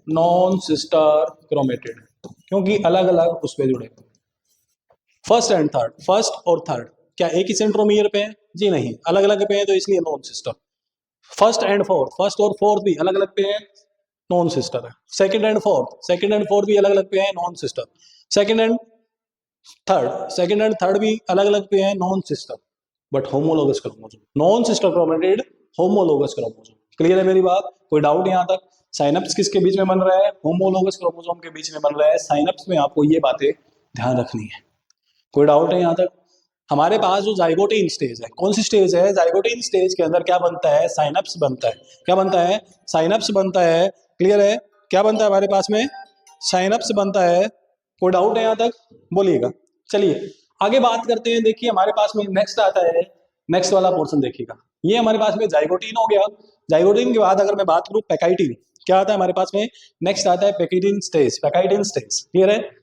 नॉन सिस्टर क्रोमेटिड है, क्योंकि अलग अलग उस पर जुड़े। फर्स्ट एंड थर्ड, फर्स्ट और थर्ड क्या एक ही सेंट्रोमियर पे है? जी नहीं, अलग अलग पे है, तो इसलिए non sister. First and fourth, first और फोर्थ भी अलग अलग पे है, नॉन सिस्टर है। सेकंड एंड फोर्थ भी अलग अलग पे है, non sister. Second and third भी अलग अलग पे है, non sister, but homologous chromosome. Non sister chromatid, homologous chromosome. Clear है मेरी बात? कोई डाउट यहाँ तक? साइनप्स किसके बीच में बन रहा है? होमोलोगस क्रोमोसोम के बीच में बन रहा है। साइनप्स में आपको ये बातें ध्यान रखनी है। कोई डाउट है यहाँ तक? हमारे पास जो जाइगोटीन स्टेज है, कौन सी स्टेज है? जाइगोटीन स्टेज के अंदर क्या बनता है? साइनप्स बनता है। क्या बनता है? साइनप्स बनता है। क्लियर है? क्या बनता है हमारे पास में? साइनप्स बनता है। कोई डाउट है यहाँ तक? बोलिएगा। चलिए आगे बात करते हैं। देखिए हमारे पास में नेक्स्ट आता है, नेक्स्ट वाला पोर्शन देखिएगा। ये हमारे पास में जाइगोटीन हो गया। जाइगोटीन के बाद अगर मैं बात करूं पैकाइटिन, क्या आता है हमारे पास में? नेक्स्ट आता है पैकाइटिन स्टेज। पैकाइटिन स्टेज क्लियर है?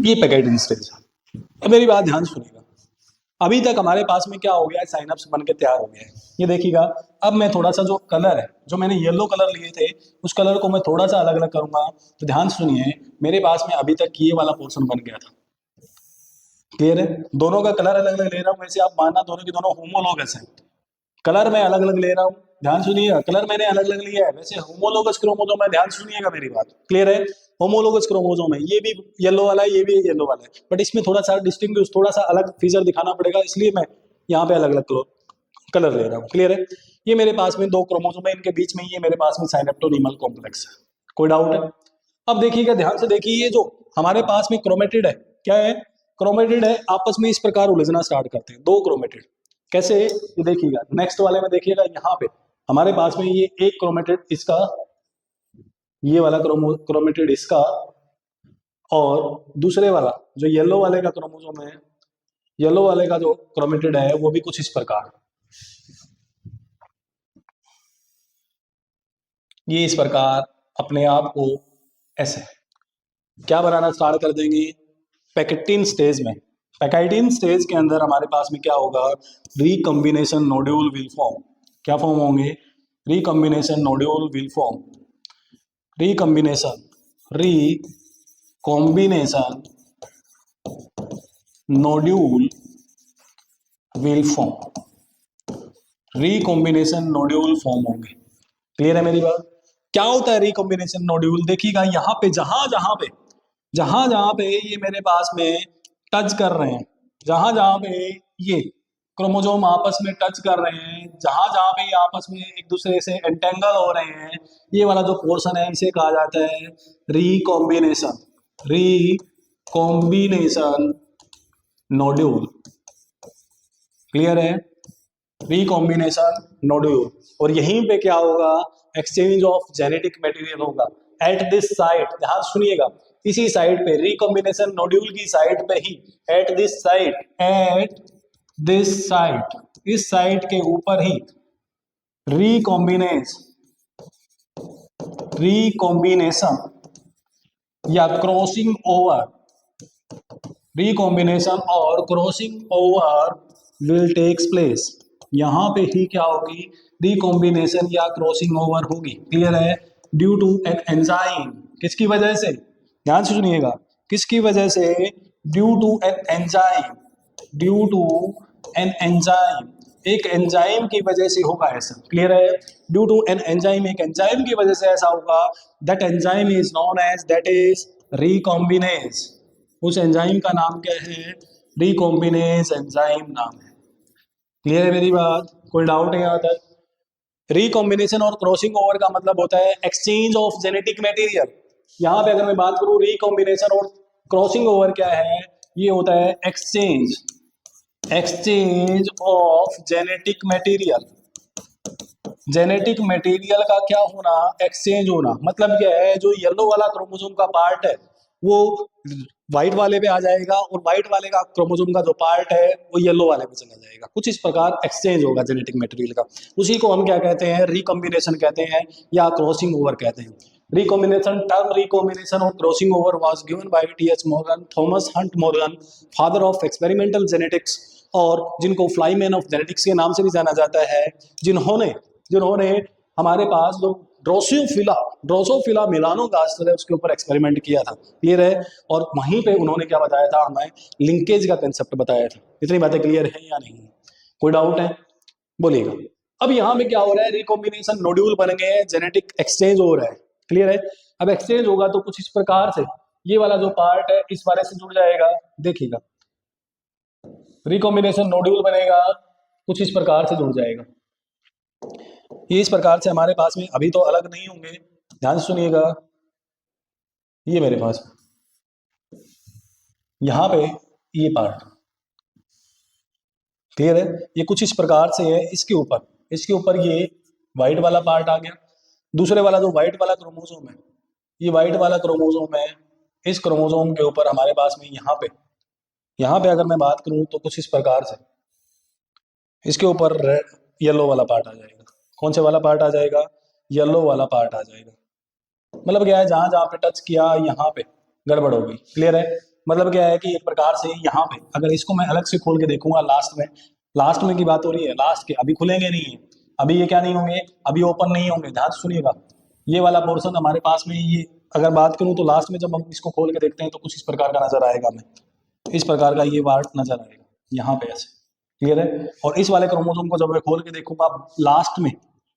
ये पैकाइटिन स्टेज है। अब मेरी बात ध्यान सुनिएगा। अभी तक हमारे पास में क्या हो गया है? साइनप्स बन के तैयार हो गया है। ये देखिएगा। अब मैं थोड़ा सा जो कलर है, जो मैंने येलो कलर लिए थे, उस कलर को मैं थोड़ा सा अलग अलग करूंगा। तो ध्यान सुनिए, मेरे पास में अभी तक ये वाला पोर्शन बन गया था। क्लियर है? दोनों का कलर अलग अलग ले रहा हूँ, वैसे आप मानना दोनों की दोनों होमोलोगस है। कलर मैं अलग अलग ले रहा हूँ, ध्यान सुनिएगा। कलर मैंने अलग अलग लिया है, वैसे होमोलोगस क्रोमोसोम है। ध्यान सुनिएगा मेरी बात। क्लियर है? होमोलोगस क्रोमोसोम है। ये भी येलो वाला है, ये भी येलो वाला है, बट इसमें थोड़ा सा डिस्टिंग्विश, थोड़ा सा अलग फीचर दिखाना पड़ेगा, इसलिए मैं यहाँ पे अलग अलग कलर ले रहा हूँ। क्लियर है? ये मेरे पास में दो क्रोमोसोम है, इनके बीच में ये मेरे पास में साइनेप्टोनीमल कॉम्प्लेक्स है। कोई डाउट है? अब देखिएगा ध्यान से, देखिए ये जो हमारे पास में क्रोमेटिड है, क्या है? क्रोमेटिड है। आपस में इस प्रकार उलझना स्टार्ट करते हैं, दो क्रोमेटिड। कैसे? ये देखिएगा नेक्स्ट वाले में, देखिएगा यहाँ पे हमारे पास में ये एक क्रोमेटिड इसका, ये वाला क्रोमेटिड इसका, और दूसरे वाला जो येलो वाले का क्रोमोसोम है, येलो वाले का जो क्रोमेटिड है वो भी कुछ इस प्रकार, ये इस प्रकार अपने आप को ऐसे क्या बनाना स्टार्ट कर देंगे? पैकेटिन स्टेज में। पैकेटिन स्टेज के अंदर हमारे पास में क्या होगा? Recombination nodule will form. क्या फॉर्म होंगे? Recombination nodule will form. Recombination, recombination nodule will form. Recombination nodule form होंगे। क्लियर है मेरी बात? क्या होता है रिकॉम्बिनेशन नोड्यूल? देखिएगा यहाँ पे, जहां जहां पे ये मेरे पास में टच कर रहे हैं, जहां जहां पे ये क्रोमोसोम आपस में टच कर रहे हैं, जहां जहां पे ये आपस में एक दूसरे से एंटेंगल हो रहे हैं, ये वाला जो पोर्शन है इसे कहा जाता है रिकॉम्बिनेशन। Recombination nodule. क्लियर है? Recombination nodule. और यहीं पे क्या होगा? एक्सचेंज ऑफ जेनेटिक मटेरियल होगा एट दिस साइट। ध्यान सुनिएगा, इसी साइट पे, रिकॉम्बिनेशन नोड्यूल की साइट पे ही, at this site, at this site, इस साइट के ऊपर ही रिकॉम्बिनेशन या क्रॉसिंग ओवर, रिकॉम्बिनेशन और crossing over will takes place. यहां पे ही क्या होगी? रिकॉम्बिनेशन या क्रॉसिंग ओवर होगी। क्लियर है? Due to N enzyme. किसकी वजह से? ध्यान से सुनिएगा, किसकी वजह से? Due to N enzyme. Due to N enzyme, एक एंजाइम की वजह से होगा ऐसा। क्लियर है? ड्यू टू एन एंजाइम, एक एंजाइम की वजह से ऐसा होगा। That enzyme is known as, that is recombinase. उस एंजाइम का नाम क्या है? रिकॉम्बिनेज एंजाइम नाम है। क्लियर है मेरी बात? कोई डाउट है यहाँ तक? रिकॉम्बिनेशन और क्रॉसिंग ओवर का मतलब होता है एक्सचेंज ऑफ जेनेटिक मटेरियल। यहाँ पे अगर मैं बात करूँ रिकॉम्बिनेशन और क्रॉसिंग ओवर क्या है, ये होता है exchange, exchange of genetic material. Genetic material का क्या होना? एक्सचेंज होना। मतलब क्या है? जो येलो वाला क्रोमोसोम का पार्ट है वो व्हाइट वाले पे आ जाएगा, और व्हाइट वाले का क्रोमोसोम का जो पार्ट है वो येलो वाले पे चला जाएगा। कुछ इस प्रकार एक्सचेंज होगा जेनेटिक मटेरियल का। उसी को हम क्या कहते हैं? रिकॉम्बिनेशन कहते हैं या क्रॉसिंग ओवर कहते हैं। रिकॉम्बिनेशन, टर्म रिकॉम्बिनेशन और crossing over was given by TH. Morgan, Thomas Hunt Morgan, father of experimental genetics, और जिनको फ्लाईमैन ऑफ जेनेटिक्स के नाम से भी जाना जाता है, जिन्होंने जिन्होंने हमारे पास जो ड्रोसोफिला मेलानोगास्टर है उसके ऊपर एक्सपेरिमेंट किया था। क्लियर है? और वहीं पे उन्होंने क्या बताया था? हमें लिंकेज का कंसेप्ट बताया था। इतनी बातें क्लियर है या नहीं? कोई डाउट है? बोलिएगा। अब यहाँ पे क्या हो रहा है? रिकॉम्बिनेशन नोड्यूल बन गए हैं, जेनेटिक एक्सचेंज हो रहा है। क्लियर है? अब एक्सचेंज होगा तो कुछ इस प्रकार से ये वाला जो पार्ट है इस वाले से जुड़ जाएगा, देखिएगा रिकॉम्बिनेशन नोड्यूल बनेगा, कुछ इस प्रकार से जुड़ जाएगा। ये इस प्रकार से हमारे पास में अभी तो अलग नहीं होंगे, ध्यान से सुनिएगा। ये मेरे पास यहाँ पे ये पार्ट क्लियर है, ये कुछ इस प्रकार से है। इसके ऊपर ये व्हाइट वाला पार्ट आ गया, दूसरे वाला जो व्हाइट वाला क्रोमोसोम है, ये व्हाइट वाला क्रोमोसोम है, इस क्रोमोसोम के ऊपर हमारे पास में यहाँ पे अगर मैं बात करूँ तो कुछ इस प्रकार से इसके ऊपर येलो वाला पार्ट आ जाएगा। कौन से वाला पार्ट आ जाएगा? येलो वाला पार्ट आ जाएगा। मतलब क्या है, जहां जहां पे टच किया यहाँ पे गड़बड़ हो गई। क्लियर है? मतलब क्या है कि एक प्रकार से यहाँ पे अगर इसको मैं अलग से खोल के देखूंगा लास्ट में की बात हो रही है, लास्ट के अभी खुलेंगे नहीं है, अभी ये क्या नहीं होंगे, अभी ओपन नहीं होंगे। ध्यान से सुनिएगा, ये वाला पोर्शन हमारे पास में ये अगर बात करूं तो लास्ट में जब हम इसको खोल के देखते हैं तो कुछ इस प्रकार का नजर आएगा, हमें इस प्रकार का ये पार्ट नजर आएगा यहाँ पे ऐसे। क्लियर है? और इस वाले क्रोमोसोम को जब मैं खोल के देखूंगा लास्ट में,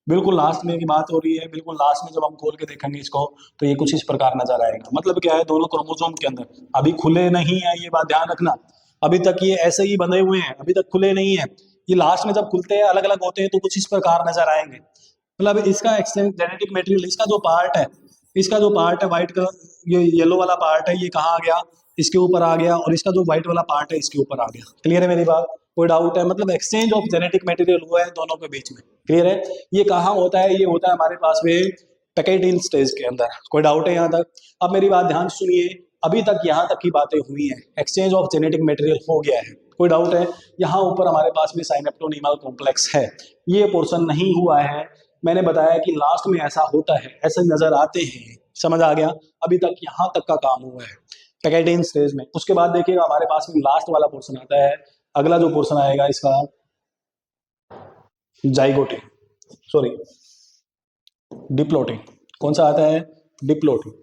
बिल्कुल लास्ट में की बात हो रही है, बिल्कुल लास्ट में जब हम खोल के देखेंगे इसको तो ये कुछ इस प्रकार नजर आएगा। मतलब क्या है, दोनों क्रोमोसोम के अंदर अभी खुले नहीं है, ये बात ध्यान रखना। अभी तक ये ऐसे ही बंधे हुए हैं, अभी तक खुले नहीं है। ये लास्ट में जब खुलते हैं, अलग अलग होते हैं तो कुछ इस प्रकार नजर आएंगे। मतलब इसका एक्सटेंस जेनेटिक मटेरियल, इसका जो पार्ट है व्हाइट कलर, ये येलो वाला पार्ट है, ये कहाँ आ गया, इसके ऊपर आ गया, और इसका जो व्हाइट वाला पार्ट है इसके ऊपर आ गया। क्लियर है मेरी बात? कोई डाउट है? मतलब एक्सचेंज ऑफ जेनेटिक मटेरियल हुआ है दोनों के बीच में। क्लियर है? ये कहाँ होता है? ये होता है हमारे पास में पैकेटिन स्टेज के अंदर। कोई डाउट है यहाँ तक? अब मेरी बात ध्यान सुनिए, अभी तक यहाँ तक की बातें हुई हैं, एक्सचेंज ऑफ जेनेटिक मटेरियल हो गया है। कोई डाउट है? यहाँ ऊपर हमारे पास में साइनेप्टोनीमल कॉम्प्लेक्स है, ये पोर्शन नहीं हुआ है। मैंने बताया कि लास्ट में ऐसा होता है, ऐसे नजर आते हैं। समझ आ गया? अभी तक यहाँ तक का काम हुआ है पैकेटिन स्टेज में। उसके बाद देखिएगा हमारे पास में लास्ट वाला पोर्शन आता है। अगला जो पोर्शन आएगा इसका जाइगोटिन, सॉरी डिप्लोटिन। कौन सा आता है? डिप्लोटिन।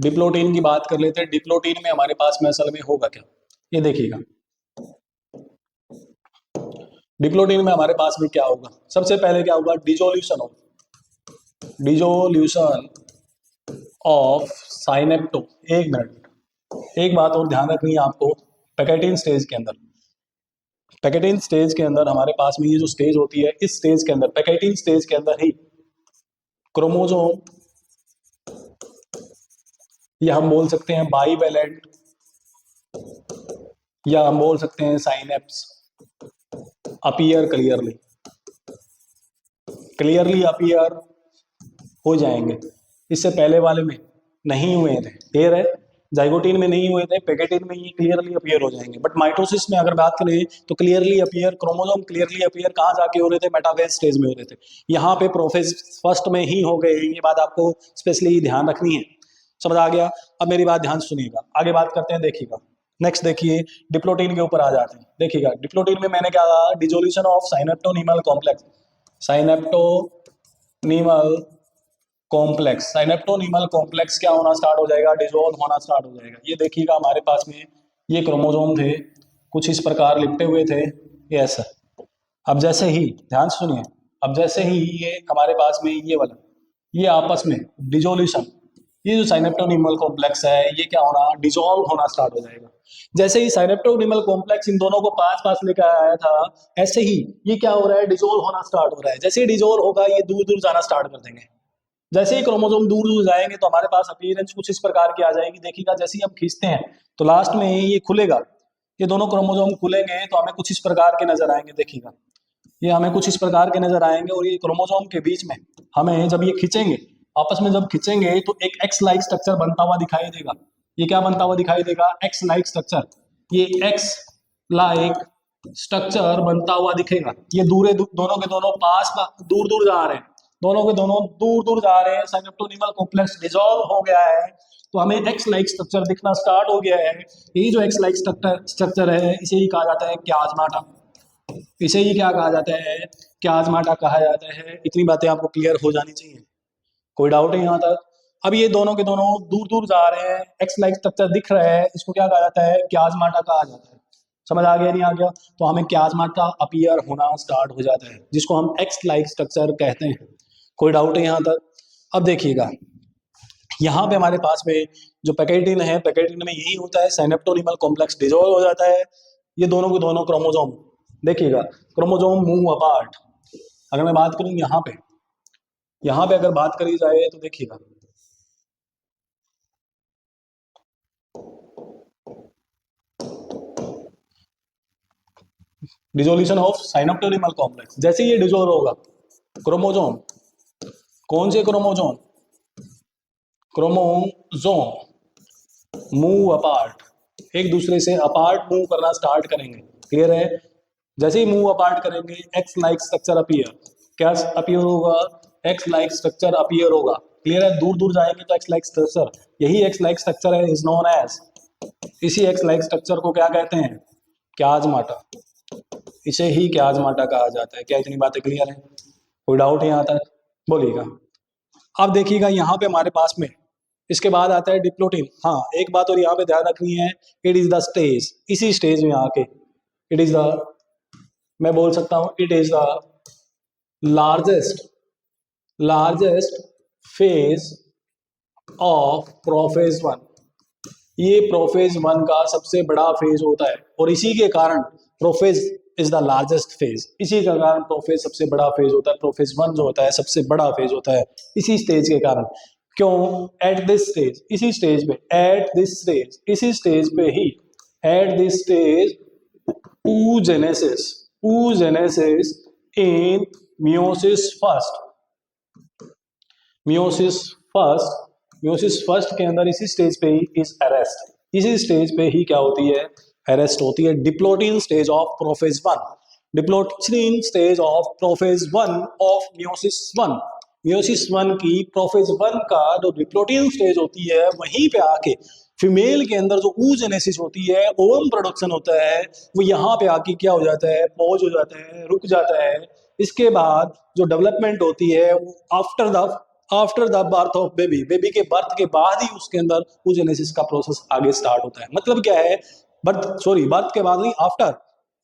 डिप्लोटिन की बात कर लेते हैं। डिप्लोटिन में हमारे पास में असल में होगा क्या, ये देखिएगा। डिप्लोटिन में हमारे पास में क्या होगा? सबसे पहले क्या होगा? Dissolution of synapto. एक मिनट, एक बात और ध्यान रखनी है आपको। पैकेटिन स्टेज के अंदर हमारे पास में ये जो स्टेज होती है, इस स्टेज के अंदर, पैकेटिन स्टेज के अंदर ही क्रोमोसोम, या हम बोल सकते हैं बाईवेलेंट, या हम बोल सकते हैं साइनेप्स अपीयर क्लियरली अपीयर हो जाएंगे। इससे पहले वाले में नहीं हुए थे। क्लियर है? जाइगोटिन में नहीं हुए थे, पैकेटिन में ये क्लियरली अपीयर हो जाएंगे। बट माइटोसिस में अगर बात करें तो clearly appear, chromosome clearly appear कहाँ जाके हो रहे थे? मेटाफेज स्टेज में हो रहे थे। यहाँ पे प्रोफेज फर्स्ट में ही हो गए। ये बात आपको स्पेशली ध्यान रखनी है। समझ आ गया? अब मेरी बात ध्यान सुनिएगा, आगे बात करते हैं। देखिएगा नेक्स्ट, देखिए डिप्लोटिन के ऊपर आ जाते हैं। देखिएगा डिप्लोटिन में मैंने क्या कहा? Dissolution of synaptonemal complex. Synaptonemal complex क्या होना स्टार्ट हो जाएगा? डिसॉल्व होना स्टार्ट हो जाएगा। ये देखिएगा हमारे पास में ये क्रोमोसोम थे, कुछ इस प्रकार लिपटे हुए थे, ये ऐसा। अब जैसे ही, ध्यान सुनिए, अब जैसे ही ये हमारे पास में ये वाला, ये आपस में डिसोल्यूशन, ये जो साइनेप्टोनीमल कॉम्प्लेक्स है, ये क्या होना? डिसॉल्व होना स्टार्ट हो जाएगा। जैसे ही साइनेप्टोनीमल कॉम्प्लेक्स इन दोनों को पास पास लेकर आया था, ऐसे ही ये क्या हो रहा है? डिसॉल्व होना स्टार्ट हो रहा है। जैसे ही डिसॉल्व होगा, ये दूर दूर जाना स्टार्ट कर देंगे। जैसे ही क्रोमोसोम दूर दूर जाएंगे तो हमारे पास अपीयरेंस कुछ इस प्रकार की आ जाएगी। देखिएगा जैसे ही हम खींचते हैं तो लास्ट में ये खुलेगा, ये दोनों क्रोमोसोम खुलेंगे तो हमें कुछ इस प्रकार के नजर आएंगे। देखिएगा ये हमें कुछ इस प्रकार के नजर आएंगे, और ये क्रोमोसोम के बीच में हमें जब ये खींचेंगे, आपस में जब खींचेंगे तो एक एक्स लाइक स्ट्रक्चर बनता हुआ दिखाई देगा। ये क्या बनता हुआ दिखाई देगा? X like structure. ये एक्स लाइक स्ट्रक्चर बनता हुआ दिखेगा। ये दोनों के दोनों पास दूर दूर जा रहे हैं, दोनों के दोनों दूर दूर जा रहे हैं। साइनेप्टोनीमल कॉम्प्लेक्स डिसॉल्व हो गया है तो हमें एक्स लाइक स्ट्रक्चर दिखना स्टार्ट हो गया है। यही जो एक्स लाइक स्ट्रक्चर है, इसे ही कहा जाता है क्याजमाटा। इसे ही क्या कहा जाता है? क्याजमाटा कहा जाता है। इतनी बातें आपको क्लियर हो जानी चाहिए। कोई डाउट है यहाँ तक? अब ये दोनों के दोनों दूर दूर जा रहे हैं, एक्स लाइक स्ट्रक्चर दिख रहा है, इसको क्या कहा जाता है? क्याजमाटा कहा जाता है। समझ आ गया नहीं आ गया? तो हमें क्याजमाटा अपीयर होना स्टार्ट हो जाता है, जिसको हम एक्स लाइक स्ट्रक्चर कहते हैं। कोई डाउट है यहाँ तक? अब देखिएगा यहाँ पे हमारे पास में जो पैकेटिन है, पैकेटिन में यही होता है, साइनेप्टोनिमल कॉम्प्लेक्स डिसॉल्व हो जाता है, ये दोनों के दोनों क्रोमोसोम, देखिएगा क्रोमोसोम मूव अपार्ट। अगर मैं बात करूँ यहाँ पे अगर बात करी जाए तो देखिएगा डिसोल्यूशन ऑफ साइनेप्टोनिमल कॉम्प्लेक्स, जैसे ये डिसॉल्व होगा क्रोमोसोम, कौन से क्रोमोसोम, क्रोमोसोम मूव अपार्ट, एक दूसरे से अपार्ट मूव करना स्टार्ट करेंगे। क्लियर है? जैसे ही मूव अपार्ट करेंगे एक्स लाइक स्ट्रक्चर अपीयर, क्या अपीयर होगा, एक्स लाइक स्ट्रक्चर अपीयर होगा। क्लियर है? दूर दूर जाएंगे तो एक्स लाइक स्ट्रक्चर, यही एक्स लाइक स्ट्रक्चर है, इज नोन एज, इसी एक्स लाइक स्ट्रक्चर को क्या कहते हैं, क्याजमाटा, इसे ही क्याजमाटा कहा जाता है। क्या इतनी बातें क्लियर है? कोई डाउट है यहाँ तक? बोलिएगा। अब देखिएगा यहाँ पे हमारे पास में इसके बाद आता है डिप्लोटिन। हाँ, एक बात और यहाँ पे ध्यान रखनी है, इट इज द स्टेज, इसी स्टेज में आके इट इज द, मैं बोल सकता हूँ it is the largest phase of prophase one, ये प्रोफेज वन का सबसे बड़ा फेज होता है, और इसी के कारण prophase is the largest phase, इसी के कारण प्रोफेज सबसे बड़ा फेज होता है। प्रोफेज वन जो होता है सबसे बड़ा फेज होता है इसी स्टेज के कारण। क्यों? एट दिस स्टेज, इसी स्टेज पे, एट दिस स्टेज, इसी स्टेज पे ही, at this stage oogenesis, oogenesis in meiosis first, meiosis first के अंदर इसी स्टेज पे ही इज अरेस्ट, इसी स्टेज पे ही क्या होती है, अरेस्ट होती है। Diplotene stage of prophase one, diplotene stage of prophase one of meiosis one की प्रोफेज वन का जो डिप्लोटिन स्टेज होती है वहीं पे आके फीमेल के अंदर जो oogenesis होती है, ओवम प्रोडक्शन होता है, वो यहाँ पे आके क्या हो जाता है, पॉज हो जाता है, रुक जाता है। इसके बाद जो डेवलपमेंट होती है after the birth of baby, baby के बर्थ के बाद ही उसके अंदर oogenesis का प्रोसेस आगे स्टार्ट होता है। मतलब क्या है, बर्थ के बाद नहीं, आफ्टर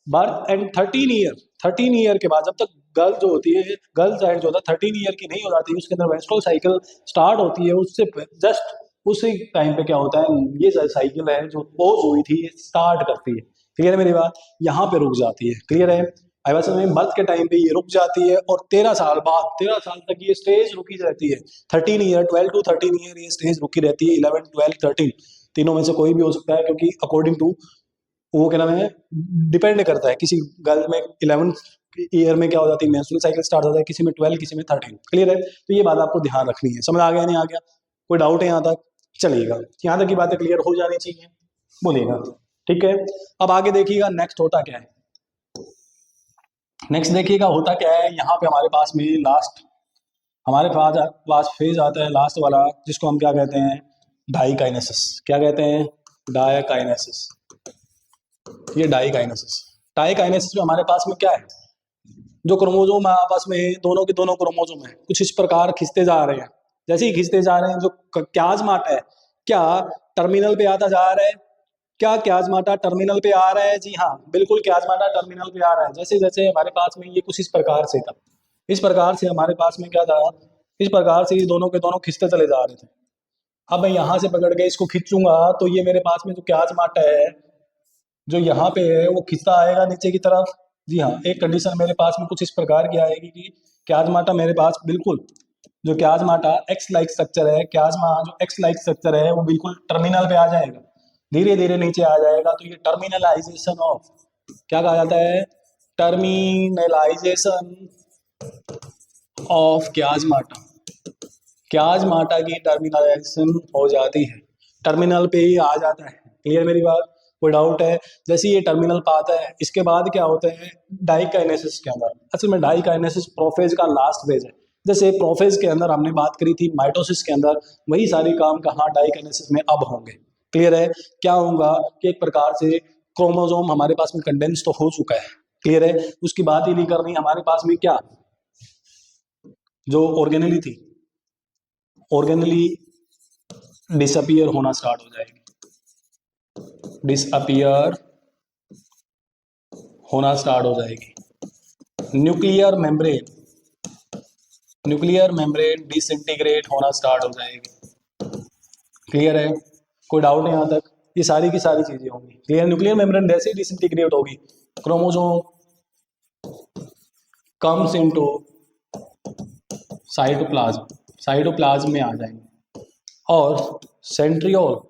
बर्थ एंड 13 ईयर के बाद, जब तक गर्ल जो होती है, गर्ल चाइल्ड जो होता है 13 ईयर की नहीं हो जाती, उसके अंदर मेंस्ट्रुअल साइकिल स्टार्ट होती है, उससे जस्ट उसी टाइम पे क्या होता है, ये साइकिल है जो पोज हुई थी स्टार्ट करती है। क्लियर है मेरी बात? यहाँ पे रुक जाती है। क्लियर है? वैसे में बर्थ के टाइम पे ये रुक जाती है, और 13 साल तक ये स्टेज रुकी रहती है। 13 ईयर, 12 to 13 ईयर ये स्टेज रुकी रहती है। 11, 12, 13 तीनों में से कोई भी हो सकता है, क्योंकि अकॉर्डिंग टू वो क्या नाम है, डिपेंड करता है। किसी गर्ल में 11 ईयर में क्या हो जाती है, मेंस्ट्रुअल साइकिल स्टार्ट हो जाता है, किसी में 12, किसी में 13। क्लियर है? तो ये बात आपको ध्यान रखनी है। समझ आ गया नहीं आ गया? कोई डाउट है यहाँ तक? चलिएगा, यहाँ तक की बातें क्लियर हो जानी चाहिए। बोलिएगा। ठीक है, अब आगे देखिएगा नेक्स्ट होता क्या है। नेक्स्ट देखिएगा होता क्या है, यहाँ पे हमारे पास में लास्ट हमारे पास फेज आता है लास्ट वाला, जिसको हम क्या कहते हैं, डाइकाइनेसिस। क्या कहते हैं? डाइकाइनेसिस। ये डाइकाइनेसिस में हमारे पास में क्या है, जो क्रोमोजोम आपस में दोनों के दोनों क्रोमोजोम है कुछ इस प्रकार खिंचते जा रहे हैं। जैसे ही खिंचते जा रहे हैं, जो क्याजमाटा है क्या टर्मिनल पे आता जा रहा है, क्या क्याजमाटा टर्मिनल पे आ रहा है? जी हाँ, बिल्कुल क्याजमाटा टर्मिनल पे आ रहा है। जैसे जैसे हमारे पास में ये कुछ इस प्रकार से था, इस प्रकार से हमारे पास में क्या था, इस प्रकार से ये दोनों के दोनों खिंचते चले जा रहे थे। अब मैं यहाँ से पकड़ के इसको खींचूंगा तो ये मेरे पास में जो क्याजमाटा है जो यहाँ पे है वो खिंचता आएगा नीचे की तरफ। जी हाँ, एक कंडीशन मेरे पास में कुछ इस प्रकार की आएगी कि क्याजमाटा मेरे पास बिल्कुल, जो क्याजमाटा एक्स लाइक स्ट्रक्चर है, क्याजमा जो एक्स लाइक स्ट्रक्चर है वो बिल्कुल टर्मिनल पे आ जाएगा, धीरे धीरे नीचे आ जाएगा। तो ये टर्मिनलाइजेशन ऑफ, क्या कहा जाता है, टर्मिनलाइजेशन ऑफ क्याजमाटा, क्याजमाटा की टर्मिनलाइजेशन हो जाती है, टर्मिनल पे ही आ जाता है। क्लियर मेरी बात? कोई डाउट है? जैसे ये टर्मिनल पे आता है, इसके बाद क्या होता है डाइकाइनेसिस के अंदर। असल में डाइकाइनेसिस प्रोफेज का लास्ट फेज है। जैसे प्रोफेज के अंदर हमने बात करी थी माइटोसिस के अंदर, वही सारी काम कहाँ डाइकाइनेसिस में अब होंगे। क्लियर है? क्या होगा कि एक प्रकार से क्रोमोसोम हमारे पास में कंडेंस तो हो चुका है। क्लियर है? उसकी बात ही नहीं करनी, हमारे पास में क्या जो ऑर्गेनली थी, ऑर्गेनली डिसअपियर होना स्टार्ट हो जाएगी, डिसअपियर होना स्टार्ट हो जाएगी। न्यूक्लियर मेम्ब्रेन डिसइंटीग्रेट होना स्टार्ट हो जाएगी। क्लियर है, कोई डाउट है यहाँ तक? ये सारी की सारी चीजें होंगी क्लियर। न्यूक्लियर मेम्ब्रेन जैसे ही डिसइंटीग्रेट होगी, chromosome comes into cytoplasm, cytoplasm में आ जाएंगे और सेंट्रियोल,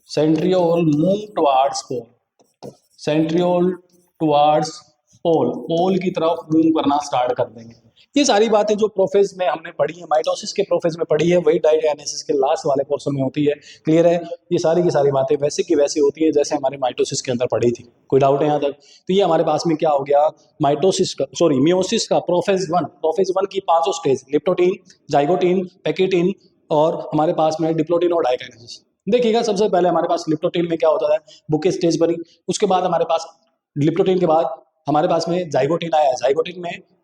सेंट्रियोल मूव टुवार्ड्स पोल, सेंट्रियोल टुवार्ड्स पोल, पोल की तरफ मूव करना स्टार्ट कर देंगे। ये सारी बातें जो प्रोफेज में हमने पढ़ी है, माइटोसिस के प्रोफेज में पढ़ी है, वही डायग्नोसिस के लास्ट वाले पोर्शन में होती है। क्लियर है, ये सारी की सारी बातें वैसे की वैसी होती है जैसे हमारे माइटोसिस के अंदर पढ़ी थी। कोई डाउट है यहाँ तक? तो ये हमारे पास में क्या हो गया, माइटोसिस का सॉरी मियोसिस का प्रोफेज वन की पांचों स्टेज, लिप्टोटीन, जाइगोटीन, पैकेटीन और हमारे पास में डिप्लोटीन और डाइकाइनेसिस। देखिएगा, सबसे पहले हमारे पास लिप्टोटीन में क्या होता है, बुके स्टेज बनी, उसके बाद हमारे पास लिप्टोटीन के बाद हमारे पास में जाइगोटीन आया,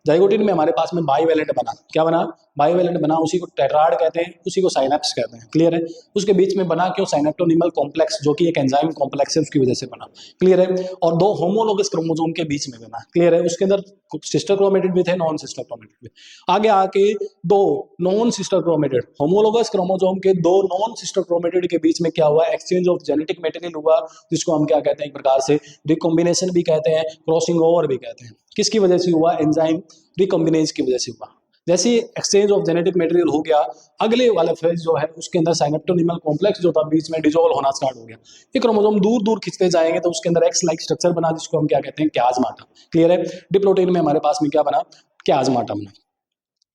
जाइगोटीन में हमारे पास में बाइवेलेंट बना, क्या बना, बाइवेलेंट बना, उसी को टेट्राड कहते हैं, उसी को साइनेप्स कहते हैं। क्लियर है, उसके बीच में बना क्यों, साइनेप्टोनिमल कॉम्प्लेक्स, जो कि एक एंजाइम कॉम्प्लेक्स है, उसकी वजह से बना। क्लियर है, और दो होमोलोगस क्रोमोसोम के बीच में बना। क्लियर है, उसके अंदर सिस्टर क्रोमेटिड भी थे, नॉन सिस्टर क्रोमेटिड भी। आगे आके दो non sister chromatid, homologous chromosome के दो नॉन सिस्टर क्रोमेटिड के बीच में क्या हुआ, एक्सचेंज ऑफ जेनेटिक मटेरियल हुआ, जिसको हम क्या कहते हैं, एक प्रकार से रिकॉम्बिनेशन भी कहते हैं, क्रॉसिंग ओवर भी कहते हैं। किसकी वजह से हुआ, एंजाइम रिकॉम्बिनेज की वजह से हुआ। जैसे एक्सचेंज ऑफ जेनेटिक मटेरियल हो गया, अगले वाला फेज जो है उसके अंदर साइनेप्टोनिमल कॉम्प्लेक्स जो था बीच में डिजोल्व होना स्टार्ट हो गया। ये क्रोमोसोम दूर दूर खिंचते जाएंगे तो उसके अंदर एक्स लाइक स्ट्रक्चर बना, जिसको हम क्या कहते हैं, क्याज़माटा। क्लियर है, डिप्लोटीन में हमारे पास में क्या बना, क्याज़माटा बना,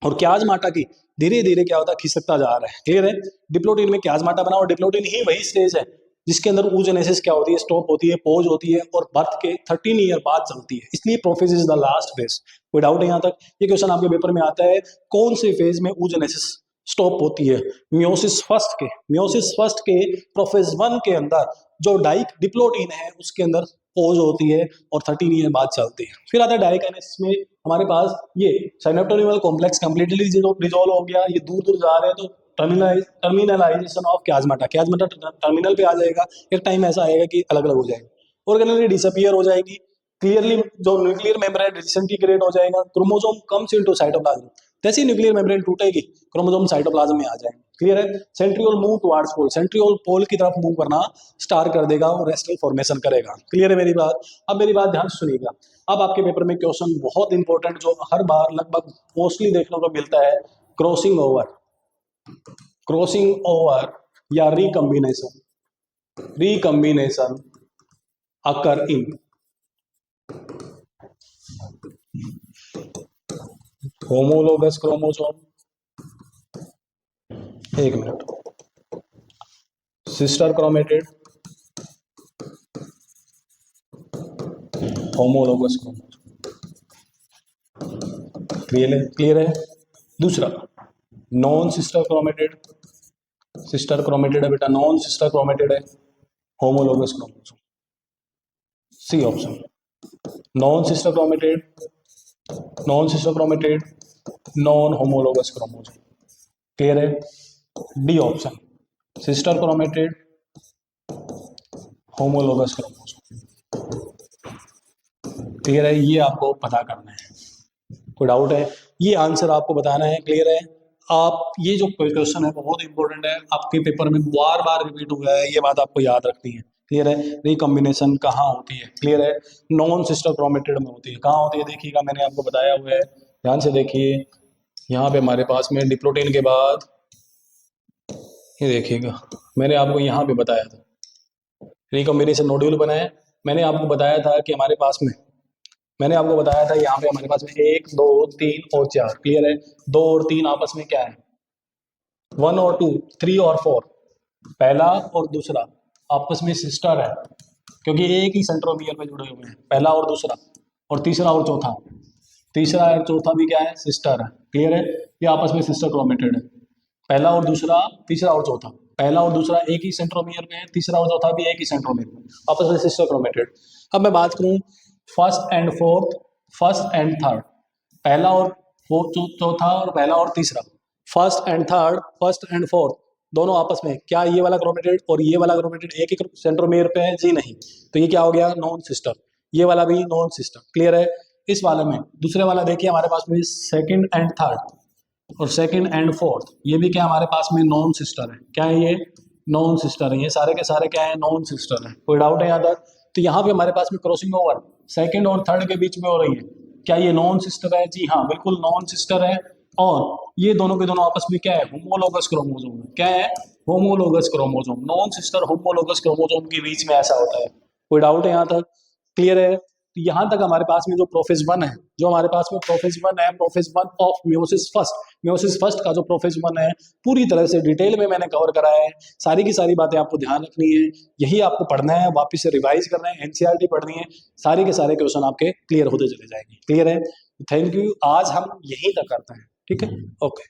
और क्याज़माटा की धीरे धीरे क्या होता है, खिसकता जा रहा है। क्लियर है, डिप्लोटीन में क्याज़माटा बना, और डिप्लोटीन ही वही स्टेज है जिसके अंदर oogenesis क्या होती है, स्टॉप होती है, पोज होती है, और बर्थ के 13 ईयर बाद चलती है, इसलिए prophase is the last phase. कोई डाउट है यहाँ तक? ये क्वेश्चन आपके पेपर में आता है, कौन से फेज में oogenesis स्टॉप होती है, मियोसिस फर्स्ट के प्रोफेज 1 के अंदर जो डिप्लोटीन है उसके अंदर पोज होती है और 13 ईयर बाद चलती है। फिर आता है डायकाइनेसिस में हमारे पास ये साइनेप्टोनिमल कॉम्प्लेक्स कंप्लीटली डिसॉल्व हो गया, ये दूर दूर जा रहे हैं, तो टर्मिनलाइजेशन ऑफ क्याज़माटा टर्मिनल पे आ जाएगा। एक टाइम ऐसा आएगा कि अलग अलग हो जाएगा, ऑर्गेनेली डिसअपियर हो जाएगी। क्लियरली जो न्यूक्लियर मेम्ब्रेन डिसइंटीग्रेट हो जाएगा, क्रोमोसोम कम्स इनटू साइटोप्लाज्म, जैसे ही न्यूक्लियर मेम्ब्रेन टूटेगी क्रोमोसोम साइटोप्लाज्म में आ जाएंगे। क्लियर है, सेंट्रियोल मूव टुवार्ड्स पोल, सेंट्रियोल पोल की तरफ मूव करना स्टार्ट कर देगा और रेस्टल फॉर्मेशन करेगा। क्लियर है मेरी बात? अब मेरी बात ध्यान से सुनिएगा, अब आपके पेपर में क्वेश्चन बहुत इंपॉर्टेंट जो हर बार लगभग मोस्टली देखने को मिलता है, क्रॉसिंग ओवर या recombination occur in homologous chromosome, एक minute, sister chromatid, homologous chromosome. Clear है। दूसरा नॉन सिस्टर क्रोमेटिड है बेटा, नॉन सिस्टर क्रोमेटिड है, homologous chromosome, C option. Non sister chromatid non homologous chromosome. Clear है। D option, sister chromatid homologous chromosome. Clear है, ये आपको पता करना है। कोई डाउट है? ये आंसर आपको बताना है। क्लियर है, आप ये जो क्वेश्चन है बहुत इंपॉर्टेंट है, आपके पेपर में बार बार रिपीट हुआ है, ये बात आपको याद रखनी है। क्लियर है, रिकॉम्बिनेशन कहाँ होती है? क्लियर है, नॉन सिस्टर क्रोमेटिड में होती है। कहाँ होती है देखिएगा, मैंने आपको बताया हुआ है, ध्यान से देखिए। यहाँ पे हमारे पास में डिप्लोटीन के बाद ये देखिएगा, मैंने आपको यहाँ पे बताया था रिकॉम्बिनेशन नोड्यूल बनाए। मैंने आपको बताया था कि हमारे पास में, मैंने आपको बताया था यहाँ पे हमारे पास में 1 2 3 और 4। क्लियर है, 2 और 3 आपस में क्या है, 1 और 2, 3 और 4, पहला और दूसरा आपस में सिस्टर है, क्योंकि एक ही सेंट्रोमियर में जुड़े हुए हैं, पहला और दूसरा, और तीसरा और चौथा, तीसरा और चौथा भी क्या है, सिस्टर है। क्लियर है, ये आपस में सिस्टर क्रोमेटिड है, पहला और दूसरा, तीसरा और चौथा, पहला और दूसरा एक ही सेंट्रोमियर में है, तीसरा और चौथा भी एक ही सेंट्रोमियर में, आपस में सिस्टर क्रोमेटिड। अब मैं बात करूं फर्स्ट एंड थर्ड, पहला और चौथा और पहला और तीसरा, फर्स्ट एंड फोर्थ दोनों आपस में क्या, ये वाला क्रोमेटिड और ये वाला क्रोमेटिड एक ही सेंट्रोमियर पे है जी? नहीं, तो ये क्या हो गया, नॉन सिस्टर। ये वाला भी नॉन सिस्टर। क्लियर है। इस वाले में दूसरे वाला देखिए हमारे पास में सेकंड एंड थर्ड और सेकंड एंड फोर्थ, ये भी क्या हमारे पास में नॉन सिस्टर है। क्या है ये, नॉन सिस्टर है, ये सारे के सारे क्या है, नॉन सिस्टर है। कोई डाउट है यहाँ तक? तो यहाँ पे हमारे पास में क्रॉसिंग ओवर सेकंड और थर्ड के बीच में हो रही है, क्या ये नॉन सिस्टर है? जी हाँ, बिल्कुल नॉन सिस्टर है। और ये दोनों के दोनों आपस में क्या है, होमोलोगस क्रोमोसोम है। क्या है? Homologous chromosome. Non sister homologous chromosome के बीच में ऐसा होता है। कोई डाउट है यहाँ तक? क्लियर है? तो यहाँ तक हमारे पास में जो प्रोफेज वन है, जो हमारे पास में प्रोफेज वन है, prophase one of meiosis first का जो प्रोफेज वन है, पूरी तरह से डिटेल में मैंने कवर कराया है। सारी की सारी बातें आपको ध्यान रखनी है, यही आपको पढ़ना है, वापस से रिवाइज करना है, एनसीईआरटी पढ़नी है, सारे के सारे क्वेश्चन आपके क्लियर होते चले जाएंगे। क्लियर है? थैंक यू, आज हम यहीं तक करते हैं। ठीक है, ओके।